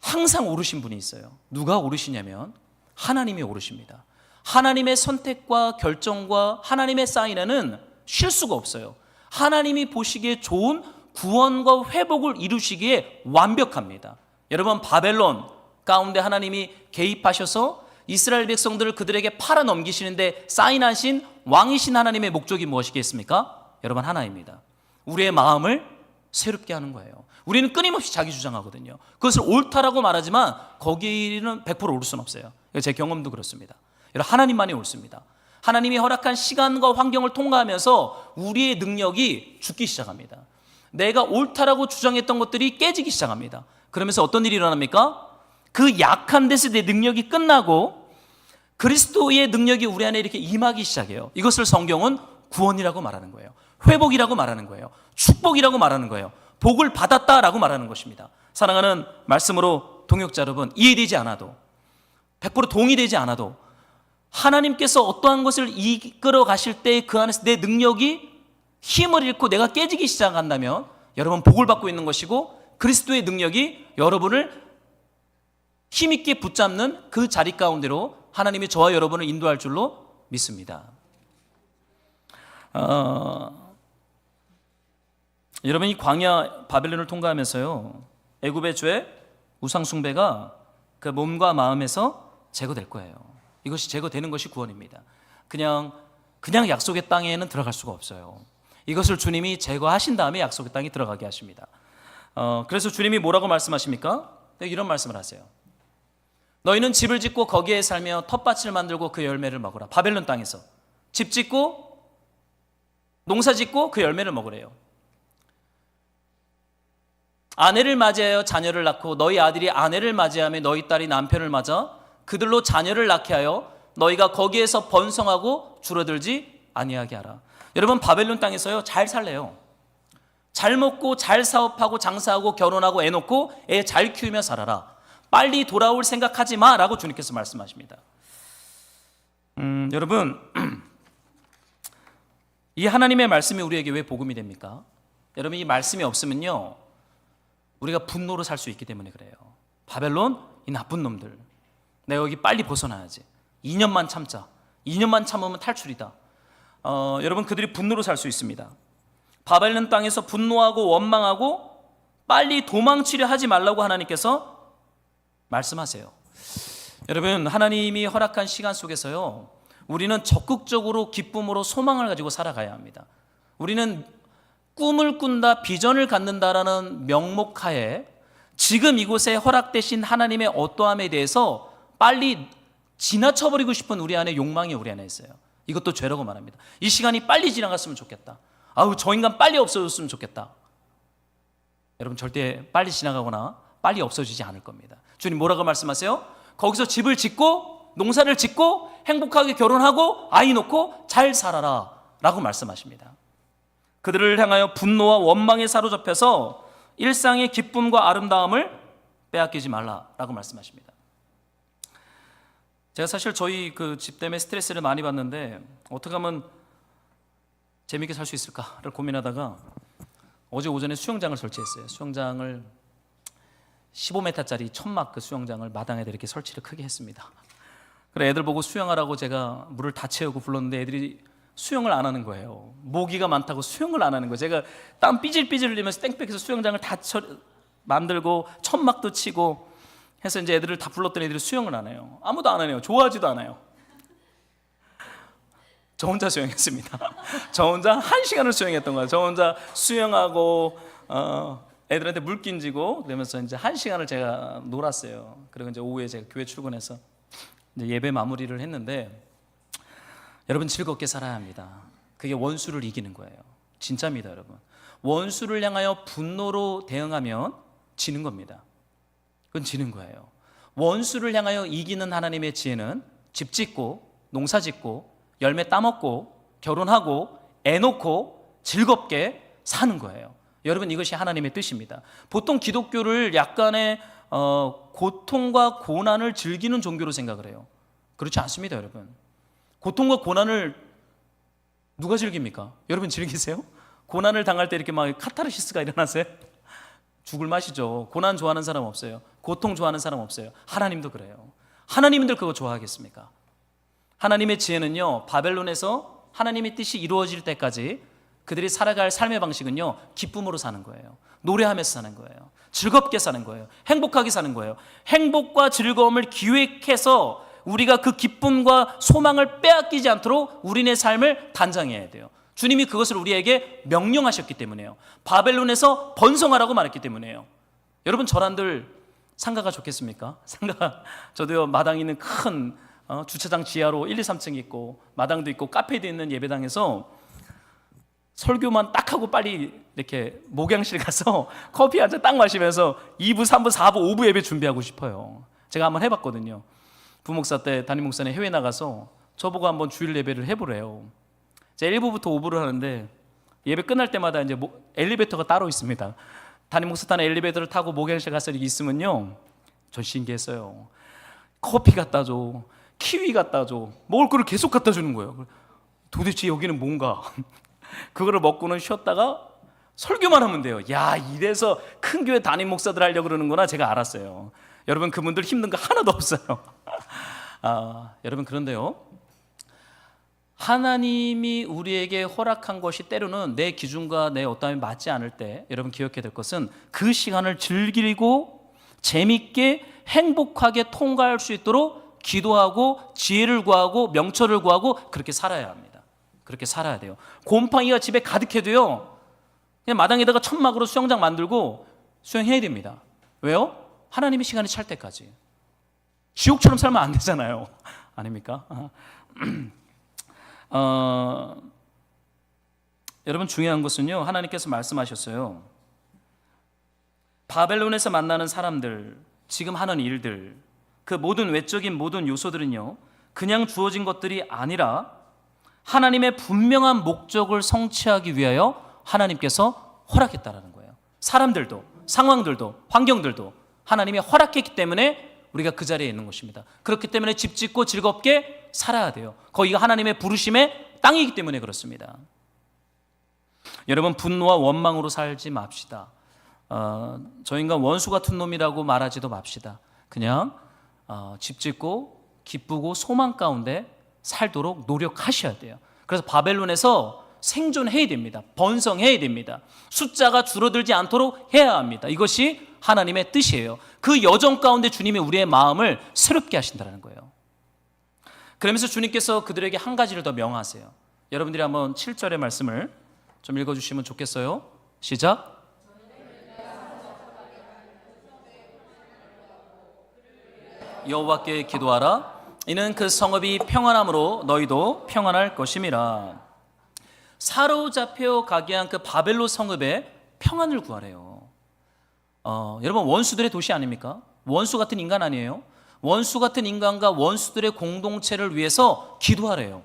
항상 오르신 분이 있어요. 누가 오르시냐면 하나님이 오르십니다. 하나님의 선택과 결정과 하나님의 사인에는 실수가 없어요. 하나님이 보시기에 좋은 구원과 회복을 이루시기에 완벽합니다. 여러분, 바벨론 가운데 하나님이 개입하셔서 이스라엘 백성들을 그들에게 팔아 넘기시는데 사인하신 왕이신 하나님의 목적이 무엇이겠습니까? 여러분, 하나입니다. 우리의 마음을 새롭게 하는 거예요. 우리는 끊임없이 자기 주장하거든요. 그것을 옳다라고 말하지만 거기는 100% 옳을 수는 없어요. 제 경험도 그렇습니다. 여러분, 하나님만이 옳습니다. 하나님이 허락한 시간과 환경을 통과하면서 우리의 능력이 죽기 시작합니다. 내가 옳다라고 주장했던 것들이 깨지기 시작합니다. 그러면서 어떤 일이 일어납니까? 그 약한 데서 내 능력이 끝나고 그리스도의 능력이 우리 안에 이렇게 임하기 시작해요. 이것을 성경은 구원이라고 말하는 거예요. 회복이라고 말하는 거예요. 축복이라고 말하는 거예요. 복을 받았다라고 말하는 것입니다. 사랑하는 말씀으로 동역자 여러분, 이해되지 않아도 100% 동의되지 않아도 하나님께서 어떠한 것을 이끌어 가실 때 그 안에서 내 능력이 힘을 잃고 내가 깨지기 시작한다면 여러분, 복을 받고 있는 것이고 그리스도의 능력이 여러분을 힘있게 붙잡는 그 자리 가운데로 하나님이 저와 여러분을 인도할 줄로 믿습니다. 여러분, 이 광야 바벨론을 통과하면서요, 애굽의 죄, 우상 숭배가 그 몸과 마음에서 제거될 거예요. 이것이 제거되는 것이 구원입니다. 그냥 약속의 땅에는 들어갈 수가 없어요. 이것을 주님이 제거하신 다음에 약속의 땅에 들어가게 하십니다. 그래서 주님이 뭐라고 말씀하십니까? 이런 말씀을 하세요. 너희는 집을 짓고 거기에 살며 텃밭을 만들고 그 열매를 먹으라. 바벨론 땅에서 집 짓고 농사 짓고 그 열매를 먹으래요. 아내를 맞이하여 자녀를 낳고 너희 아들이 아내를 맞이하며 너희 딸이 남편을 맞아 그들로 자녀를 낳게 하여 너희가 거기에서 번성하고 줄어들지 아니하게 하라. 여러분, 바벨론 땅에서요 잘 살래요. 잘 먹고 잘 사업하고 장사하고 결혼하고 애 놓고 애 잘 키우며 살아라. 빨리 돌아올 생각하지 마 라고 주님께서 말씀하십니다. 여러분, 이 하나님의 말씀이 우리에게 왜 복음이 됩니까? 여러분, 이 말씀이 없으면요 우리가 분노로 살 수 있기 때문에 그래요. 바벨론, 이 나쁜 놈들, 내가 여기 빨리 벗어나야지. 2년만 참자. 2년만 참으면 탈출이다. 여러분, 그들이 분노로 살 수 있습니다. 바벨론 땅에서 분노하고 원망하고 빨리 도망치려 하지 말라고 하나님께서 말씀하세요. 여러분, 하나님이 허락한 시간 속에서요 우리는 적극적으로 기쁨으로 소망을 가지고 살아가야 합니다. 우리는 꿈을 꾼다, 비전을 갖는다라는 명목하에 지금 이곳에 허락되신 하나님의 어떠함에 대해서 빨리 지나쳐버리고 싶은 우리 안에 욕망이 우리 안에 있어요. 이것도 죄라고 말합니다. 이 시간이 빨리 지나갔으면 좋겠다. 아우, 저 인간 빨리 없어졌으면 좋겠다. 여러분, 절대 빨리 지나가거나 빨리 없어지지 않을 겁니다. 주님 뭐라고 말씀하세요? 거기서 집을 짓고 농사를 짓고 행복하게 결혼하고 아이 놓고 잘 살아라 라고 말씀하십니다. 그들을 향하여 분노와 원망에 사로잡혀서 일상의 기쁨과 아름다움을 빼앗기지 말라라고 말씀하십니다. 제가 사실 저희 그 집 때문에 스트레스를 많이 받는데 어떻게 하면 재미있게 살 수 있을까를 고민하다가 어제 오전에 수영장을 설치했어요. 수영장을 15m짜리 천막 그 수영장을 마당에다 이렇게 설치를 크게 했습니다. 그래 애들 보고 수영하라고 제가 물을 다 채우고 불렀는데 애들이 수영을 안 하는 거예요. 모기가 많다고 수영을 안 하는 거예요. 제가 땀 삐질삐질 흘리면서 땡볕에서 수영장을 다 만들고 천막도 치고 해서 이제 애들을 다 불렀더니 애들이 수영을 안 해요. 아무도 안 하네요. 좋아하지도 않아요. 저 혼자 수영했습니다. 저 혼자 1시간을 수영했던 거예요. 저 혼자 수영하고 애들한테 물긴 지고 그러면서 이제 1시간을 제가 놀았어요. 그리고 이제 오후에 제가 교회 출근해서 이제 예배 마무리를 했는데 여러분 즐겁게 살아야 합니다. 그게 원수를 이기는 거예요. 진짜입니다, 여러분. 원수를 향하여 분노로 대응하면 지는 겁니다. 그건 지는 거예요. 원수를 향하여 이기는 하나님의 지혜는 집 짓고 농사 짓고 열매 따먹고 결혼하고 애 놓고 즐겁게 사는 거예요. 여러분 이것이 하나님의 뜻입니다. 보통 기독교를 약간의 고통과 고난을 즐기는 종교로 생각을 해요. 그렇지 않습니다, 여러분. 고통과 고난을 누가 즐깁니까? 여러분 즐기세요? 고난을 당할 때 이렇게 막 카타르시스가 일어나세요? 죽을 맛이죠. 고난 좋아하는 사람 없어요. 고통 좋아하는 사람 없어요. 하나님도 그래요. 하나님들 그거 좋아하겠습니까? 하나님의 지혜는요, 바벨론에서 하나님의 뜻이 이루어질 때까지 그들이 살아갈 삶의 방식은요, 기쁨으로 사는 거예요. 노래하면서 사는 거예요. 즐겁게 사는 거예요. 행복하게 사는 거예요. 행복과 즐거움을 기획해서 우리가 그 기쁨과 소망을 빼앗기지 않도록 우리네 삶을 단장해야 돼요. 주님이 그것을 우리에게 명령하셨기 때문에요. 바벨론에서 번성하라고 말했기 때문에요. 여러분 저란들 상가가 좋겠습니까? 상가, 저도요 마당 있는 큰 주차장 지하로 1, 2, 3층 있고 마당도 있고 카페도 있는 예배당에서 설교만 딱 하고 빨리 이렇게 목양실 가서 커피 한 잔 딱 마시면서 2부, 3부, 4부, 5부 예배 준비하고 싶어요. 제가 한번 해봤거든요. 부목사 때 담임 목사님 해외 나가서 저보고 한번 주일 예배를 해보래요. 제가 1부부터 5부를 하는데 예배 끝날 때마다 이제 엘리베이터가 따로 있습니다. 담임 목사 타는 엘리베이터를 타고 목양실 가서 이렇게 있으면요, 전 신기했어요. 커피 갖다 줘, 키위 갖다 줘, 먹을 거를 계속 갖다 주는 거예요. 도대체 여기는 뭔가? 그거를 먹고는 쉬었다가 설교만 하면 돼요. 야, 이래서 큰 교회 담임 목사들 하려고 그러는구나 제가 알았어요. 여러분 그분들 힘든 거 하나도 없어요. 여러분 그런데요, 하나님이 우리에게 허락한 것이 때로는 내 기준과 내 어떠함이 맞지 않을 때 여러분 기억해야 될 것은 그 시간을 즐기고 재밌게 행복하게 통과할 수 있도록 기도하고 지혜를 구하고 명철을 구하고 그렇게 살아야 합니다. 그렇게 살아야 돼요. 곰팡이가 집에 가득해도요, 그냥 마당에다가 천막으로 수영장 만들고 수영해야 됩니다. 왜요? 하나님의 시간이 찰 때까지. 지옥처럼 살면 안 되잖아요. 아닙니까? 여러분 중요한 것은요, 하나님께서 말씀하셨어요. 바벨론에서 만나는 사람들, 지금 하는 일들, 그 모든 외적인 모든 요소들은요, 그냥 주어진 것들이 아니라 하나님의 분명한 목적을 성취하기 위하여 하나님께서 허락했다라는 거예요. 사람들도, 상황들도, 환경들도 하나님이 허락했기 때문에 우리가 그 자리에 있는 것입니다. 그렇기 때문에 집 짓고 즐겁게 살아야 돼요. 거기가 하나님의 부르심의 땅이기 때문에 그렇습니다. 여러분 분노와 원망으로 살지 맙시다. 저 인간 원수 같은 놈이라고 말하지도 맙시다. 그냥 집 짓고 기쁘고 소망 가운데 살도록 노력하셔야 돼요. 그래서 바벨론에서 생존해야 됩니다. 번성해야 됩니다. 숫자가 줄어들지 않도록 해야 합니다. 이것이 하나님의 뜻이에요. 그 여정 가운데 주님이 우리의 마음을 새롭게 하신다는 거예요. 그러면서 주님께서 그들에게 한 가지를 더 명하세요. 여러분들이 한번 7절의 말씀을 좀 읽어주시면 좋겠어요. 시작. 여호와께 기도하라. 이는 그 성읍이 평안함으로 너희도 평안할 것임이라. 사로잡혀 가게 한 그 바벨론 성읍에 평안을 구하래요. 여러분 원수들의 도시 아닙니까? 원수 같은 인간 아니에요? 원수 같은 인간과 원수들의 공동체를 위해서 기도하래요.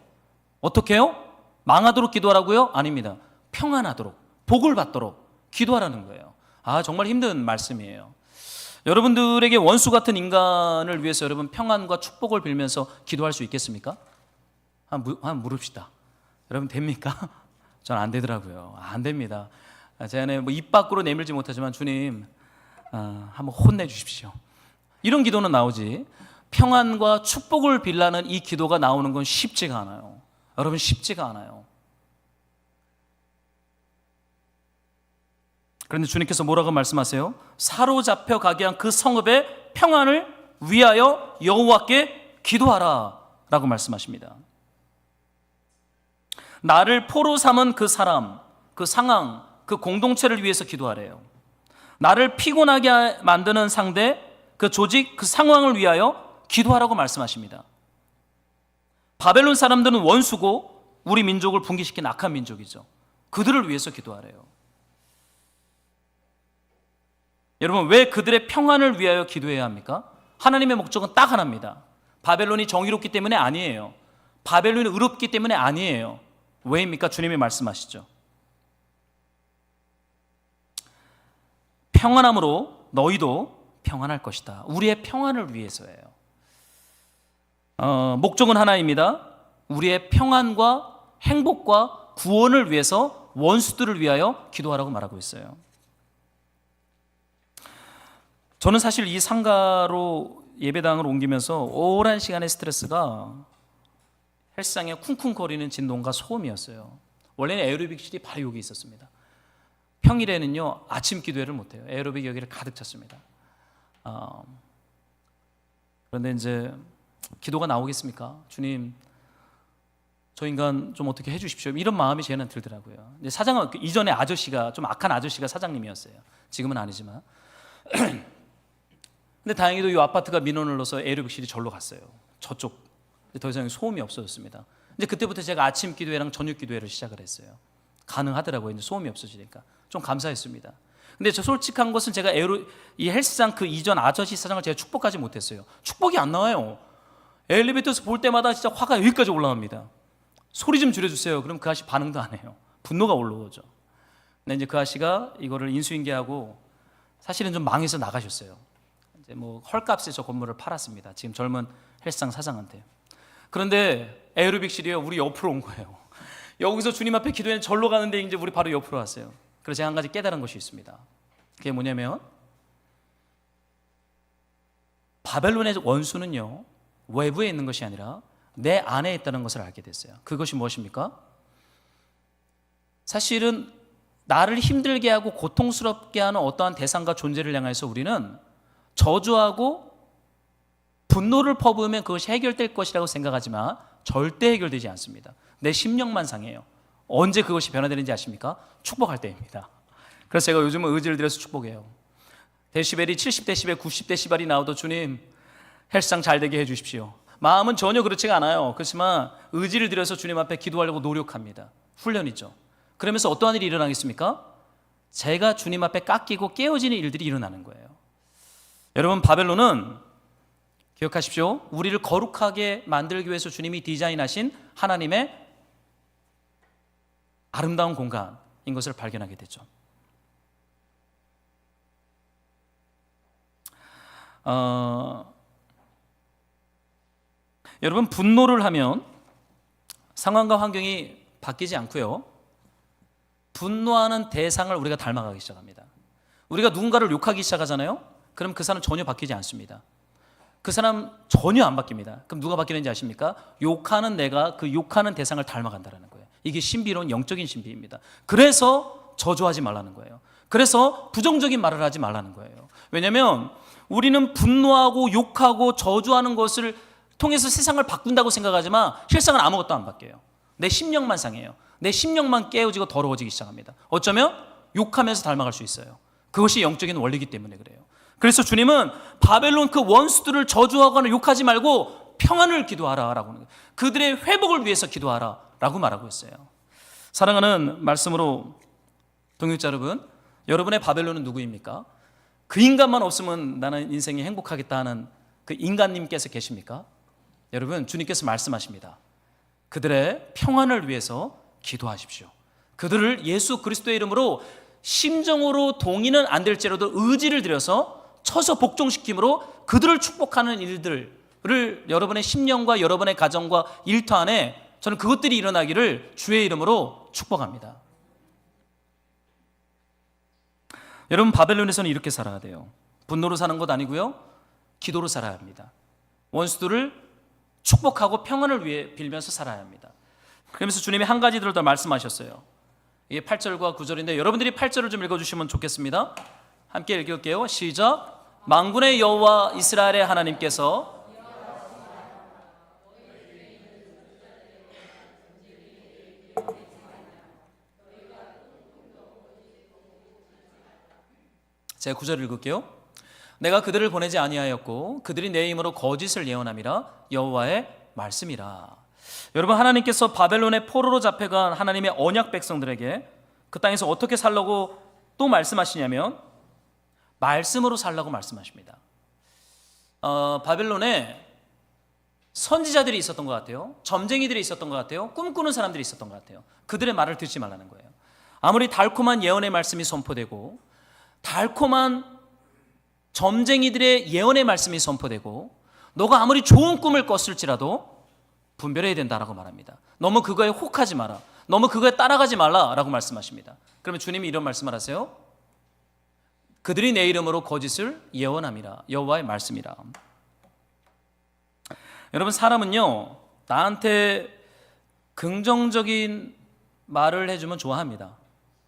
어떻게 해요? 망하도록 기도하라고요? 아닙니다. 평안하도록, 복을 받도록 기도하라는 거예요. 정말 힘든 말씀이에요. 여러분들에게 원수 같은 인간을 위해서 여러분 평안과 축복을 빌면서 기도할 수 있겠습니까? 한번 물읍시다. 여러분 됩니까? 전 안 되더라고요. 안 됩니다. 제가 입 밖으로 내밀지 못하지만 주님 한번 혼내주십시오. 이런 기도는 나오지, 평안과 축복을 빌라는 이 기도가 나오는 건 쉽지가 않아요. 여러분 쉽지가 않아요. 그런데 주님께서 뭐라고 말씀하세요? 사로잡혀 가게 한 그 성읍의 평안을 위하여 여호와께 기도하라 라고 말씀하십니다. 나를 포로 삼은 그 사람, 그 상황, 그 공동체를 위해서 기도하래요. 나를 피곤하게 만드는 상대, 그 조직, 그 상황을 위하여 기도하라고 말씀하십니다. 바벨론 사람들은 원수고 우리 민족을 붕괴시킨 악한 민족이죠. 그들을 위해서 기도하래요. 여러분, 왜 그들의 평안을 위하여 기도해야 합니까? 하나님의 목적은 딱 하나입니다. 바벨론이 정의롭기 때문에 아니에요. 바벨론이 의롭기 때문에 아니에요. 왜입니까? 주님이 말씀하시죠. 평안함으로 너희도 평안할 것이다. 우리의 평안을 위해서예요. 목적은 하나입니다. 우리의 평안과 행복과 구원을 위해서 원수들을 위하여 기도하라고 말하고 있어요. 저는 사실 이 상가로 예배당을 옮기면서 오랜 시간의 스트레스가 헬스장에 쿵쿵거리는 진동과 소음이었어요. 원래는 에어로빅실이 바로 여기 있었습니다. 평일에는요 아침 기도회를 못해요. 에어로빅 여기를 가득 찼습니다. 그런데 이제 기도가 나오겠습니까? 주님, 저 인간 좀 어떻게 해주십시오. 이런 마음이 저는 들더라고요. 사장은 이전에 아저씨가 좀 악한 아저씨가 사장님이었어요. 지금은 아니지만. 근데 다행히도 이 아파트가 민원을 넣어서 에어로빅실이 절로 갔어요. 저쪽. 더 이상 소음이 없어졌습니다. 이제 그때부터 제가 아침 기도회랑 저녁 기도회를 시작을 했어요. 가능하더라고요. 이제 소음이 없어지니까 좀 감사했습니다. 근데 저 솔직한 것은 제가 이 헬스장 그 이전 아저씨 사장을 제가 축복하지 못했어요. 축복이 안 나와요. 엘리베이터에서 볼 때마다 진짜 화가 여기까지 올라옵니다. 소리 좀 줄여주세요. 그럼 그 아저씨 반응도 안 해요. 분노가 올라오죠. 근데 이제 그 아저씨가 이거를 인수인계하고 사실은 좀 망해서 나가셨어요. 이제 헐값에 저 건물을 팔았습니다. 지금 젊은 헬스장 사장한테. 그런데 에어로빅실이요 우리 옆으로 온 거예요. 여기서 주님 앞에 기도했는데 절로 가는데 이제 우리 바로 옆으로 왔어요. 그래서 제가 한 가지 깨달은 것이 있습니다. 그게 뭐냐면 바벨론의 원수는요 외부에 있는 것이 아니라 내 안에 있다는 것을 알게 됐어요. 그것이 무엇입니까? 사실은 나를 힘들게 하고 고통스럽게 하는 어떠한 대상과 존재를 향해서 우리는 저주하고 분노를 퍼부으면 그것이 해결될 것이라고 생각하지만 절대 해결되지 않습니다. 내 심령만 상해요. 언제 그것이 변화되는지 아십니까? 축복할 때입니다. 그래서 제가 요즘은 의지를 들여서 축복해요. 데시벨이 70데시벨, 90데시벨이 나와도 주님 헬스장 잘 되게 해주십시오. 마음은 전혀 그렇지가 않아요. 그렇지만 의지를 들여서 주님 앞에 기도하려고 노력합니다. 훈련이죠. 그러면서 어떠한 일이 일어나겠습니까? 제가 주님 앞에 깎이고 깨어지는 일들이 일어나는 거예요. 여러분, 바벨론은 기억하십시오. 우리를 거룩하게 만들기 위해서 주님이 디자인하신 하나님의 아름다운 공간인 것을 발견하게 되죠. 여러분, 분노를 하면 상황과 환경이 바뀌지 않고요. 분노하는 대상을 우리가 닮아가기 시작합니다. 우리가 누군가를 욕하기 시작하잖아요. 그럼 그 사람은 전혀 바뀌지 않습니다. 그 사람 전혀 안 바뀝니다. 그럼 누가 바뀌는지 아십니까? 욕하는 내가 그 욕하는 대상을 닮아간다는 거예요. 이게 신비로운 영적인 신비입니다. 그래서 저주하지 말라는 거예요. 그래서 부정적인 말을 하지 말라는 거예요. 왜냐하면 우리는 분노하고 욕하고 저주하는 것을 통해서 세상을 바꾼다고 생각하지만 실상은 아무것도 안 바뀌어요. 내 심령만 상해요. 내 심령만 깨어지고 더러워지기 시작합니다. 어쩌면 욕하면서 닮아갈 수 있어요. 그것이 영적인 원리이기 때문에 그래요. 그래서 주님은 바벨론 그 원수들을 저주하거나 욕하지 말고 평안을 기도하라 라고 하는 거예요. 그들의 회복을 위해서 기도하라 라고 말하고 있어요. 사랑하는 말씀으로 동역자 여러분, 여러분의 바벨론은 누구입니까? 그 인간만 없으면 나는 인생이 행복하겠다 하는 그 그 인간님께서 계십니까? 여러분, 주님께서 말씀하십니다. 그들의 평안을 위해서 기도하십시오. 그들을 예수 그리스도의 이름으로 심정으로 동의는 안 될지라도 의지를 들여서 쳐서 복종시킴으로 그들을 축복하는 일들을 여러분의 심령과 여러분의 가정과 일터 안에 저는 그것들이 일어나기를 주의 이름으로 축복합니다. 여러분, 바벨론에서는 이렇게 살아야 돼요. 분노로 사는 것 아니고요, 기도로 살아야 합니다. 원수들을 축복하고 평안을 위해 빌면서 살아야 합니다. 그러면서 주님이 한 가지를 더 말씀하셨어요. 이게 8절과 9절인데 여러분들이 8절을 좀 읽어주시면 좋겠습니다. 함께 읽을게요. 시작. 만군의 여호와 이스라엘의 하나님께서 제가 9절을 읽을게요. 내가 그들을 보내지 아니하였고 그들이 내 힘으로 거짓을 예언함이라 여호와의 말씀이라. 여러분, 하나님께서 바벨론의 포로로 잡혀간 하나님의 언약 백성들에게 그 땅에서 어떻게 살라고 또 말씀하시냐면 말씀으로 살라고 말씀하십니다. 바벨론에 선지자들이 있었던 것 같아요. 점쟁이들이 있었던 것 같아요. 꿈꾸는 사람들이 있었던 것 같아요. 그들의 말을 듣지 말라는 거예요. 아무리 달콤한 예언의 말씀이 선포되고 달콤한 점쟁이들의 예언의 말씀이 선포되고 너가 아무리 좋은 꿈을 꿨을지라도 분별해야 된다라고 말합니다. 너무 그거에 혹하지 마라. 너무 그거에 따라가지 말라라고 말씀하십니다. 그러면 주님이 이런 말씀을 하세요. 그들이 내 이름으로 거짓을 예언함이라. 여호와의 말씀이라. 여러분, 사람은요 나한테 긍정적인 말을 해주면 좋아합니다.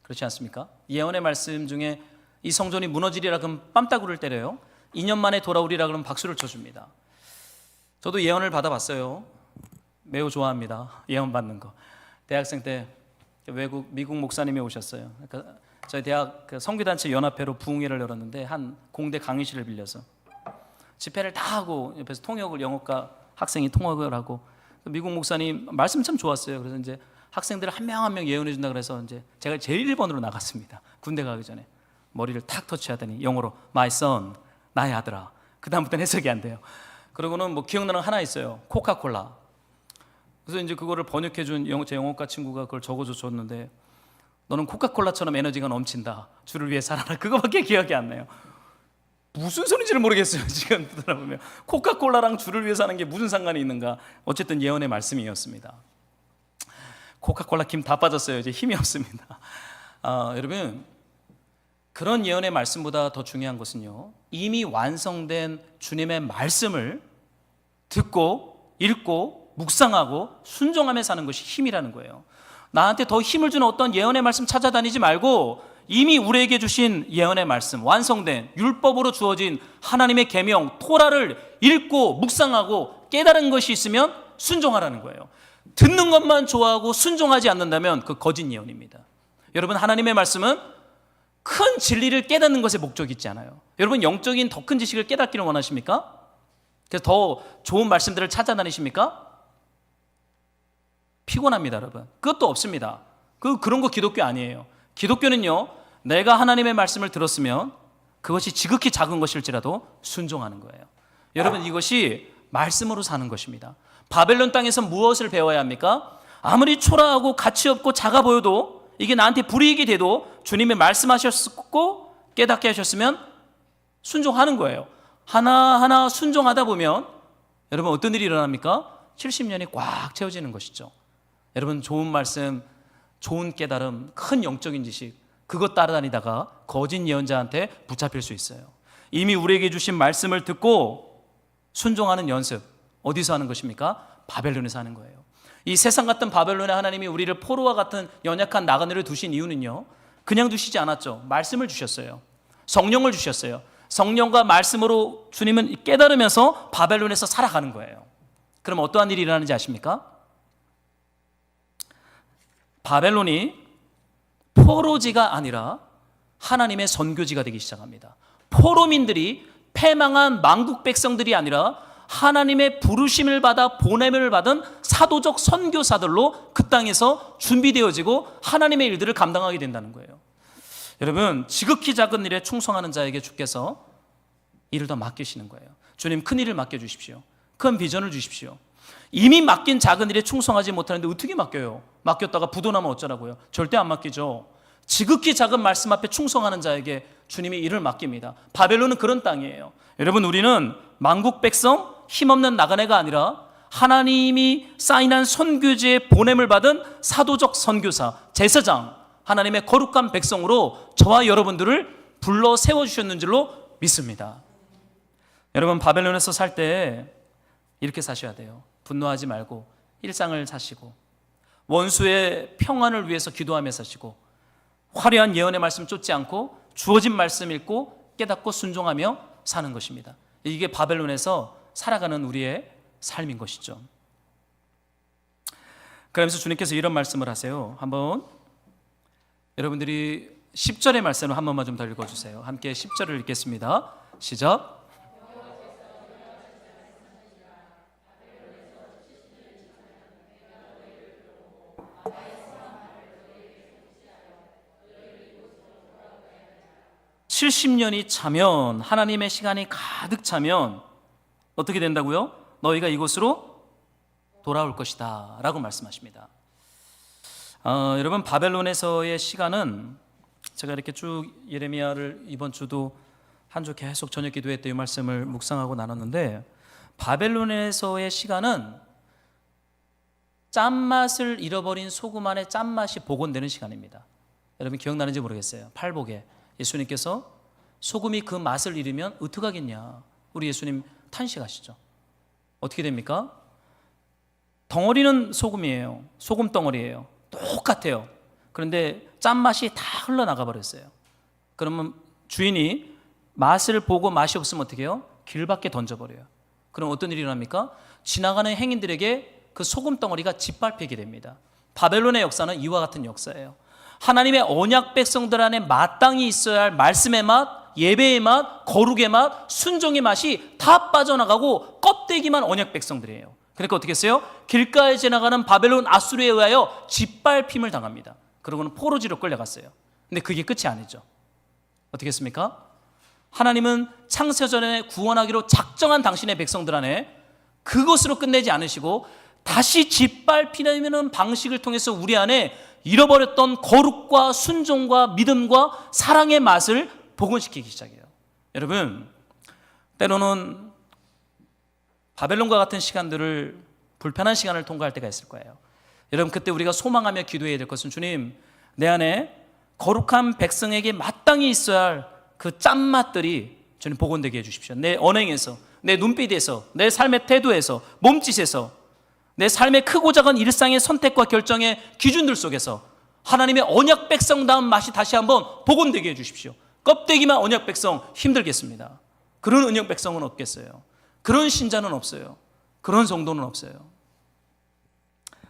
그렇지 않습니까? 예언의 말씀 중에 이 성전이 무너지리라 그러면 뺨따구를 때려요. 2년 만에 돌아오리라 그러면 박수를 쳐줍니다. 저도 예언을 받아봤어요. 매우 좋아합니다. 예언 받는 거. 대학생 때 미국 목사님이 오셨어요. 그러니까 저희 대학 선교단체 연합회로 부흥회를 열었는데 한 공대 강의실을 빌려서 집회를 다 하고 옆에서 통역을, 영어과 학생이 통역을 하고, 미국 목사님 말씀 참 좋았어요. 그래서 이제 학생들 한 명 한 명 예언해 준다 그래서 이제 제가 제일 1번으로 나갔습니다. 군대 가기 전에 머리를 탁 터치하더니 영어로 My son, 나의 아들아. 그 다음부터는 해석이 안 돼요. 그러고는 뭐 기억나는 거 하나 있어요. 코카콜라. 그래서 이제 그거를 번역해 준 제 영어과 친구가 그걸 적어줘 줬는데 너는 코카콜라처럼 에너지가 넘친다. 주를 위해 살아라. 그거밖에 기억이 안 나요. 무슨 소리인지를 모르겠어요. 지금 들어보면 코카콜라랑 주를 위해 사는 게 무슨 상관이 있는가. 어쨌든 예언의 말씀이었습니다. 코카콜라 김 다 빠졌어요. 이제 힘이 없습니다. 여러분, 그런 예언의 말씀보다 더 중요한 것은요, 이미 완성된 주님의 말씀을 듣고 읽고 묵상하고 순종하며 사는 것이 힘이라는 거예요. 나한테 더 힘을 주는 어떤 예언의 말씀 찾아다니지 말고 이미 우리에게 주신 예언의 말씀, 완성된 율법으로 주어진 하나님의 계명 토라를 읽고 묵상하고 깨달은 것이 있으면 순종하라는 거예요. 듣는 것만 좋아하고 순종하지 않는다면 그 거짓 예언입니다. 여러분, 하나님의 말씀은 큰 진리를 깨닫는 것에 목적이 있지 않아요. 여러분, 영적인 더 큰 지식을 깨닫기를 원하십니까? 그래서 더 좋은 말씀들을 찾아다니십니까? 피곤합니다, 여러분. 그것도 없습니다. 그런 거 기독교 아니에요. 기독교는요, 내가 하나님의 말씀을 들었으면 그것이 지극히 작은 것일지라도 순종하는 거예요. 여러분, 이것이 말씀으로 사는 것입니다. 바벨론 땅에서 무엇을 배워야 합니까? 아무리 초라하고 가치 없고 작아 보여도 이게 나한테 불이익이 돼도 주님이 말씀하셨고 깨닫게 하셨으면 순종하는 거예요. 하나하나 순종하다 보면 여러분 어떤 일이 일어납니까? 70년이 꽉 채워지는 것이죠. 여러분, 좋은 말씀, 좋은 깨달음, 큰 영적인 지식, 그것 따라다니다가 거짓 예언자한테 붙잡힐 수 있어요. 이미 우리에게 주신 말씀을 듣고 순종하는 연습, 어디서 하는 것입니까? 바벨론에서 하는 거예요. 이 세상 같은 바벨론의 하나님이 우리를 포로와 같은 연약한 나그네를 두신 이유는요, 그냥 두시지 않았죠. 말씀을 주셨어요. 성령을 주셨어요. 성령과 말씀으로 주님은 깨달으면서 바벨론에서 살아가는 거예요. 그럼 어떠한 일이 일어나는지 아십니까? 바벨론이 포로지가 아니라 하나님의 선교지가 되기 시작합니다. 포로민들이 패망한 망국 백성들이 아니라 하나님의 부르심을 받아 보냄을 받은 사도적 선교사들로 그 땅에서 준비되어지고 하나님의 일들을 감당하게 된다는 거예요. 여러분, 지극히 작은 일에 충성하는 자에게 주께서 일을 더 맡기시는 거예요. 주님, 큰 일을 맡겨주십시오. 큰 비전을 주십시오. 이미 맡긴 작은 일에 충성하지 못하는데 어떻게 맡겨요? 맡겼다가 부도나면 어쩌라고요? 절대 안 맡기죠. 지극히 작은 말씀 앞에 충성하는 자에게 주님이 일을 맡깁니다. 바벨론은 그런 땅이에요. 여러분, 우리는 만국 백성, 힘없는 나그네가 아니라 하나님이 사인한 선교지의 보냄을 받은 사도적 선교사, 제사장, 하나님의 거룩한 백성으로 저와 여러분들을 불러 세워주셨는 줄로 믿습니다. 여러분, 바벨론에서 살 때 이렇게 사셔야 돼요. 분노하지 말고 일상을 사시고, 원수의 평안을 위해서 기도하며 사시고, 화려한 예언의 말씀 쫓지 않고 주어진 말씀 읽고 깨닫고 순종하며 사는 것입니다. 이게 바벨론에서 살아가는 우리의 삶인 것이죠. 그러면서 주님께서 이런 말씀을 하세요. 한번 여러분들이 10절의 말씀을 한 번만 좀 더 읽어주세요. 함께 10절을 읽겠습니다. 시작. 70년이 차면, 하나님의 시간이 가득 차면 어떻게 된다고요? 너희가 이곳으로 돌아올 것이다 라고 말씀하십니다. 여러분, 바벨론에서의 시간은, 제가 이렇게 쭉 예레미야를 이번 주도 한 주 계속 저녁 기도회 때 이 말씀을 묵상하고 나눴는데, 바벨론에서의 시간은 짠맛을 잃어버린 소금 안에 짠맛이 복원되는 시간입니다. 여러분 기억나는지 모르겠어요. 팔복에 예수님께서 소금이 그 맛을 잃으면 어떡하겠냐, 우리 예수님 탄식하시죠. 어떻게 됩니까? 덩어리는 소금이에요. 소금 덩어리예요. 똑같아요. 그런데 짠맛이 다 흘러나가 버렸어요. 그러면 주인이 맛을 보고 맛이 없으면 어떻게 해요? 길 밖에 던져버려요. 그럼 어떤 일이 일어납니까? 지나가는 행인들에게 그 소금 덩어리가 짓밟히게 됩니다. 바벨론의 역사는 이와 같은 역사예요. 하나님의 언약 백성들 안에 마땅히 있어야 할 말씀의 맛, 예배의 맛, 거룩의 맛, 순종의 맛이 다 빠져나가고 껍데기만 언약 백성들이에요. 그러니까 어떻게 했어요? 길가에 지나가는 바벨론 아수르에 의하여 짓밟힘을 당합니다. 그러고는 포로지로 끌려갔어요. 근데 그게 끝이 아니죠. 어떻게 했습니까? 하나님은 창세전에 구원하기로 작정한 당신의 백성들 안에 그것으로 끝내지 않으시고 다시 짓밟히는 방식을 통해서 우리 안에 잃어버렸던 거룩과 순종과 믿음과 사랑의 맛을 복원시키기 시작해요. 여러분, 때로는 바벨론과 같은 시간들을, 불편한 시간을 통과할 때가 있을 거예요. 여러분, 그때 우리가 소망하며 기도해야 될 것은, 주님, 내 안에 거룩한 백성에게 마땅히 있어야 할 그 짠맛들이 주님 복원되게 해주십시오. 내 언행에서, 내 눈빛에서, 내 삶의 태도에서, 몸짓에서, 내 삶의 크고 작은 일상의 선택과 결정의 기준들 속에서 하나님의 언약 백성다운 맛이 다시 한번 복원되게 해주십시오. 껍데기만 언약 백성 힘들겠습니다. 그런 언약 백성은 없겠어요. 그런 신자는 없어요. 그런 성도는 없어요.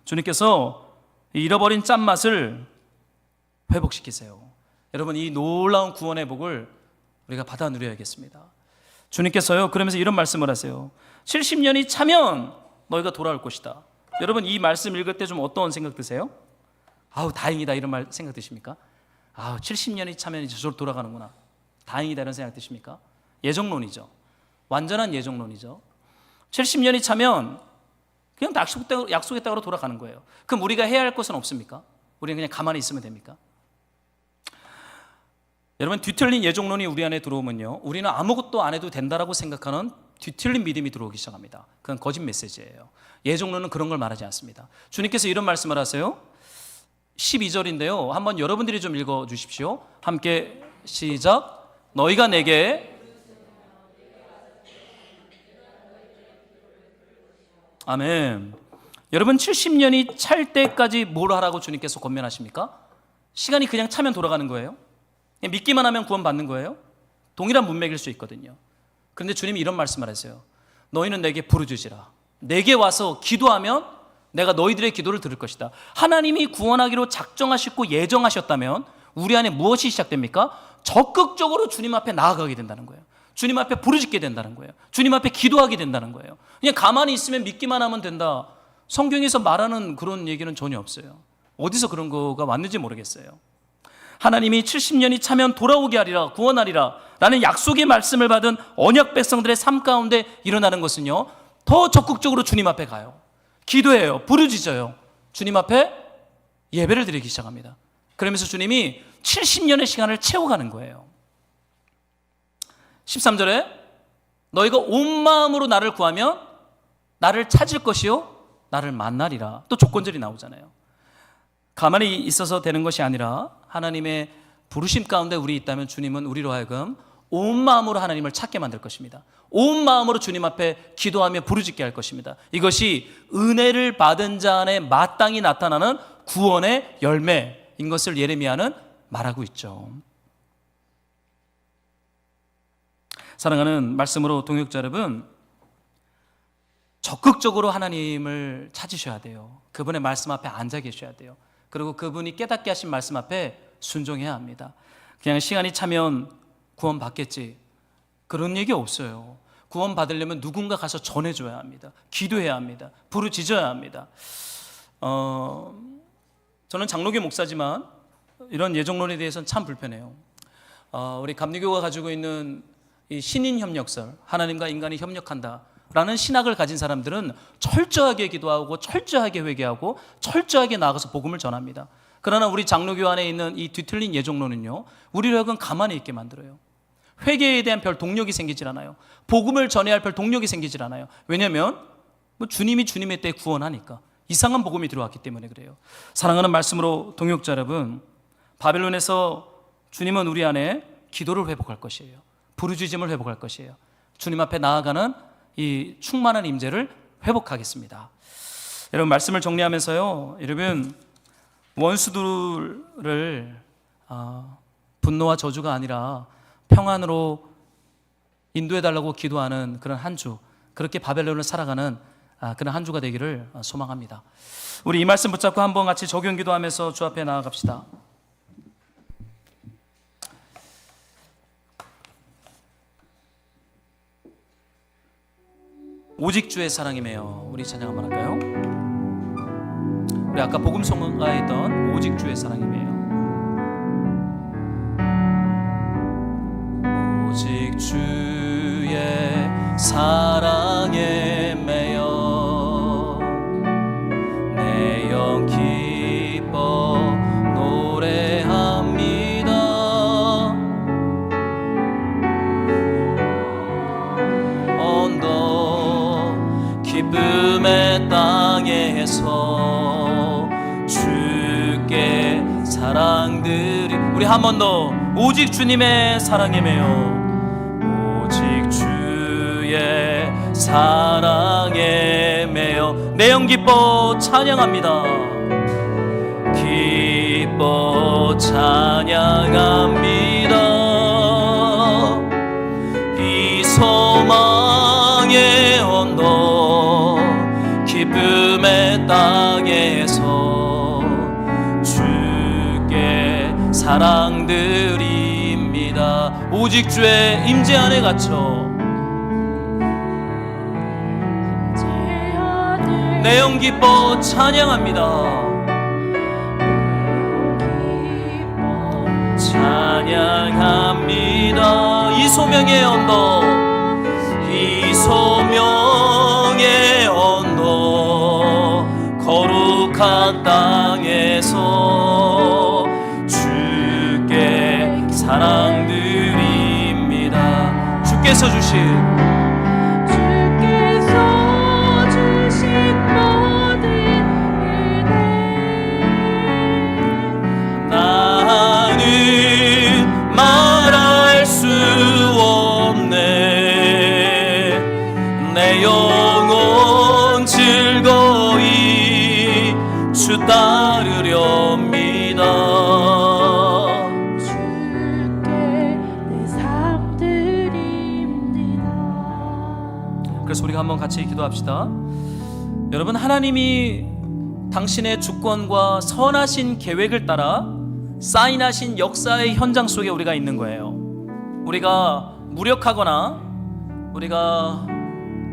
주님께서 잃어버린 짠맛을 회복시키세요. 여러분, 이 놀라운 구원의 복을 우리가 받아 누려야겠습니다. 주님께서요, 그러면서 이런 말씀을 하세요. 70년이 차면 너희가 돌아올 것이다. 여러분, 이 말씀 읽을 때 좀 어떤 생각 드세요? 아우, 다행이다, 이런 말 생각 드십니까? 아우, 70년이 차면 이제 저로 돌아가는구나, 다행이다, 이런 생각 드십니까? 예정론이죠. 완전한 예정론이죠. 70년이 차면 그냥 약속의 땅으로 돌아가는 거예요. 그럼 우리가 해야 할 것은 없습니까? 우리는 그냥 가만히 있으면 됩니까? 여러분, 뒤틀린 예정론이 우리 안에 들어오면요, 우리는 아무것도 안 해도 된다라고 생각하는 뒤틀린 믿음이 들어오기 시작합니다. 그건 거짓 메시지예요. 예정론은 그런 걸 말하지 않습니다. 주님께서 이런 말씀을 하세요. 12절인데요. 한번 여러분들이 좀 읽어 주십시오. 함께 시작. 너희가 내게, 아멘. 여러분, 70년이 찰 때까지 뭘 하라고 주님께서 권면하십니까? 시간이 그냥 차면 돌아가는 거예요? 그냥 믿기만 하면 구원 받는 거예요? 동일한 문맥일 수 있거든요. 그런데 주님이 이런 말씀을 하세요. 너희는 내게 부르짖으라. 내게 와서 기도하면 내가 너희들의 기도를 들을 것이다. 하나님이 구원하기로 작정하시고 예정하셨다면 우리 안에 무엇이 시작됩니까? 적극적으로 주님 앞에 나아가게 된다는 거예요. 주님 앞에 부르짖게 된다는 거예요. 주님 앞에 기도하게 된다는 거예요. 그냥 가만히 있으면 믿기만 하면 된다, 성경에서 말하는 그런 얘기는 전혀 없어요. 어디서 그런 거가 왔는지 모르겠어요. 하나님이 70년이 차면 돌아오게 하리라, 구원하리라 라는 약속의 말씀을 받은 언약 백성들의 삶 가운데 일어나는 것은요, 더 적극적으로 주님 앞에 가요. 기도해요. 부르짖어요. 주님 앞에 예배를 드리기 시작합니다. 그러면서 주님이 70년의 시간을 채워가는 거예요. 13절에 너희가 온 마음으로 나를 구하면 나를 찾을 것이요 나를 만나리라. 또 조건절이 나오잖아요. 가만히 있어서 되는 것이 아니라 하나님의 부르심 가운데 우리 있다면 주님은 우리로 하여금 온 마음으로 하나님을 찾게 만들 것입니다. 온 마음으로 주님 앞에 기도하며 부르짖게 할 것입니다. 이것이 은혜를 받은 자 안에 마땅히 나타나는 구원의 열매인 것을 예레미야는 말하고 있죠. 사랑하는 말씀으로 동역자 여러분, 적극적으로 하나님을 찾으셔야 돼요. 그분의 말씀 앞에 앉아 계셔야 돼요. 그리고 그분이 깨닫게 하신 말씀 앞에 순종해야 합니다. 그냥 시간이 차면 구원 받겠지, 그런 얘기 없어요. 구원 받으려면 누군가 가서 전해줘야 합니다. 기도해야 합니다. 부르짖어야 합니다. 저는 장로교 목사지만 이런 예정론에 대해서는 참 불편해요. 우리 감리교가 가지고 있는 이 신인 협력설, 하나님과 인간이 협력한다 라는 신학을 가진 사람들은 철저하게 기도하고 철저하게 회개하고 철저하게 나아가서 복음을 전합니다. 그러나 우리 장로교 안에 있는 이 뒤틀린 예정론은요, 우리를 하여금 가만히 있게 만들어요. 회개에 대한 별 동력이 생기질 않아요. 복음을 전해야 할 별 동력이 생기질 않아요. 왜냐하면 주님이 주님의 때에 구원하니까. 이상한 복음이 들어왔기 때문에 그래요. 사랑하는 말씀으로 동역자 여러분, 바벨론에서 주님은 우리 안에 기도를 회복할 것이에요. 부르짖음을 회복할 것이에요. 주님 앞에 나아가는 이 충만한 임재를 회복하겠습니다. 여러분, 말씀을 정리하면서요, 여러분, 원수들을 분노와 저주가 아니라 평안으로 인도해달라고 기도하는 그런 한 주, 그렇게 바벨론을 살아가는 그런 한 주가 되기를 소망합니다. 우리 이 말씀 붙잡고 한번 같이 적용 기도하면서 주 앞에 나아갑시다. 오직 주의 사랑이매요. 우리 찬양 한번 할까요? 우리 아까 복음성가에 했던 오직 주의 사랑이매요. 오직 주의 사랑에 매여 내 영 기뻐 노래합니다. 언덕 기쁨의 땅에서 주께 사랑드리. 우리 한 번 더 오직 주님의 사랑에 매여 오직 주의 사랑에 매여 내 영 기뻐 찬양합니다. 기뻐 찬양합니다. 이 소망의 언덕 기쁨의 땅에서 주께 사랑드립니다. 오직 주의 임재 안에 갇혀 내 영 기뻐 찬양합니다. 찬양합니다. 이 소명의 언덕 이 소명의 언덕 거룩한 땅에서 주께 사랑드립니다. 주께서 주신 모든 은혜 나는 말할 수 없네. 내 영혼 즐거이 주 따르렵니다. 그래서 우리가 한번 같이 기도합시다. 여러분, 하나님이 당신의 주권과 선하신 계획을 따라 사인하신 역사의 현장 속에 우리가 있는 거예요. 우리가 무력하거나 우리가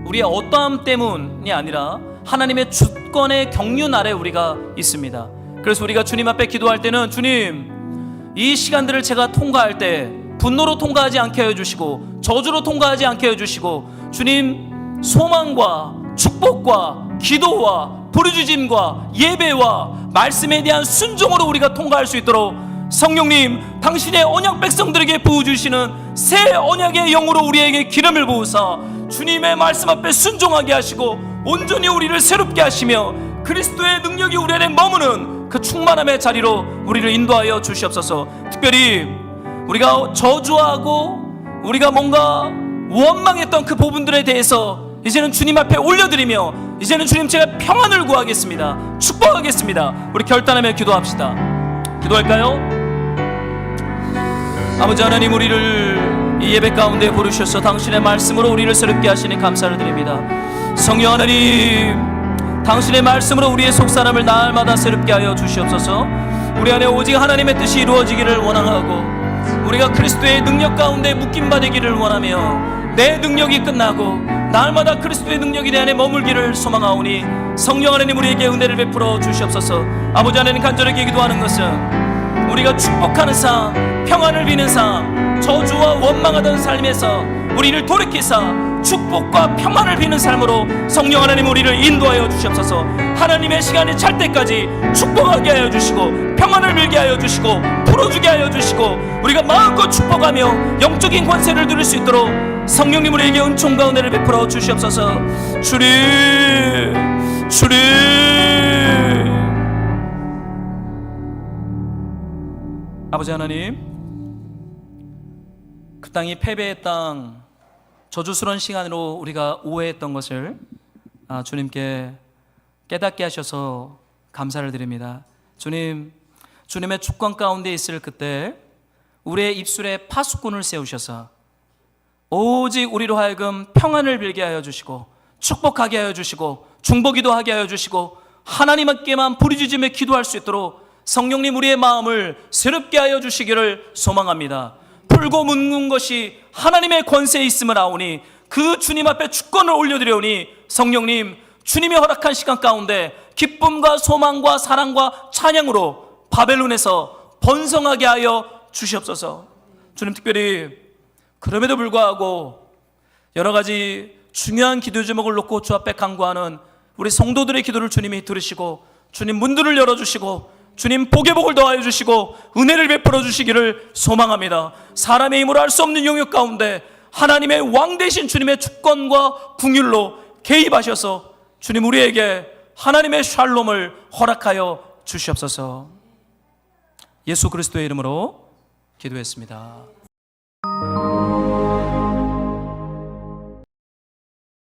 우리의 어떠함 때문이 아니라 하나님의 주권의 경륜 아래 우리가 있습니다. 그래서 우리가 주님 앞에 기도할 때는 주님, 이 시간들을 제가 통과할 때 분노로 통과하지 않게 하여 주시고 저주로 통과하지 않게 하여 주시고, 주님 소망과 축복과 기도와 부르짖음과 예배와 말씀에 대한 순종으로 우리가 통과할 수 있도록 성령님, 당신의 언약 백성들에게 부어주시는 새 언약의 영으로 우리에게 기름을 부으사 주님의 말씀 앞에 순종하게 하시고 온전히 우리를 새롭게 하시며 그리스도의 능력이 우리 안에 머무는 그 충만함의 자리로 우리를 인도하여 주시옵소서. 특별히 우리가 저주하고 우리가 뭔가 원망했던 그 부분들에 대해서 이제는 주님 앞에 올려드리며, 이제는 주님 제가 평안을 구하겠습니다, 축복하겠습니다. 우리 결단하며 기도합시다. 기도할까요? 아버지 하나님, 우리를 이 예배 가운데 부르셔서 당신의 말씀으로 우리를 새롭게 하시니 감사를 드립니다. 성령 하나님, 당신의 말씀으로 우리의 속사람을 날마다 새롭게 하여 주시옵소서. 우리 안에 오직 하나님의 뜻이 이루어지기를 원하고 우리가 그리스도의 능력 가운데 묶임받기를 원하며 내 능력이 끝나고 날마다 그리스도의 능력이 내 안에 머물기를 소망하오니 성령 하나님, 우리에게 은혜를 베풀어 주시옵소서. 아버지 하나님, 간절하게 기도하는 것은 우리가 축복하는 삶, 평안을 비는 삶, 저주와 원망하던 삶에서 우리를 돌이키사 축복과 평안을 비는 삶으로 성령 하나님 우리를 인도하여 주시옵소서. 하나님의 시간이 찰 때까지 축복하게 하여 주시고 평안을 빌게 하여 주시고 풀어주게 하여 주시고 우리가 마음껏 축복하며 영적인 권세를 누릴 수 있도록 성령님 우리에게 은총과 은혜를 베풀어 주시옵소서. 주님, 주님, 아버지 하나님, 그 땅이 패배의 땅, 저주스러운 시간으로 우리가 오해했던 것을 주님께 깨닫게 하셔서 감사를 드립니다. 주님, 주님의 주권 가운데 있을 그때 우리의 입술에 파수꾼을 세우셔서 오직 우리로 하여금 평안을 빌게 하여 주시고 축복하게 하여 주시고 중보기도 하게 하여 주시고 하나님께만 부르짖으며 기도할 수 있도록 성령님 우리의 마음을 새롭게 하여 주시기를 소망합니다. 풀고 묶는 것이 하나님의 권세에 있음을 아오니 그 주님 앞에 주권을 올려드려오니 성령님, 주님이 허락한 시간 가운데 기쁨과 소망과 사랑과 찬양으로 바벨론에서 번성하게 하여 주시옵소서. 주님, 특별히 그럼에도 불구하고 여러 가지 중요한 기도 제목을 놓고 주 앞에 간구하는 우리 성도들의 기도를 주님이 들으시고 주님 문들을 열어주시고 주님 복의 복을 더하여 주시고 은혜를 베풀어 주시기를 소망합니다. 사람의 힘으로 할 수 없는 영역 가운데 하나님의 왕 되신 주님의 주권과 긍휼로 개입하셔서 주님 우리에게 하나님의 샬롬을 허락하여 주시옵소서. 예수 그리스도의 이름으로 기도했습니다.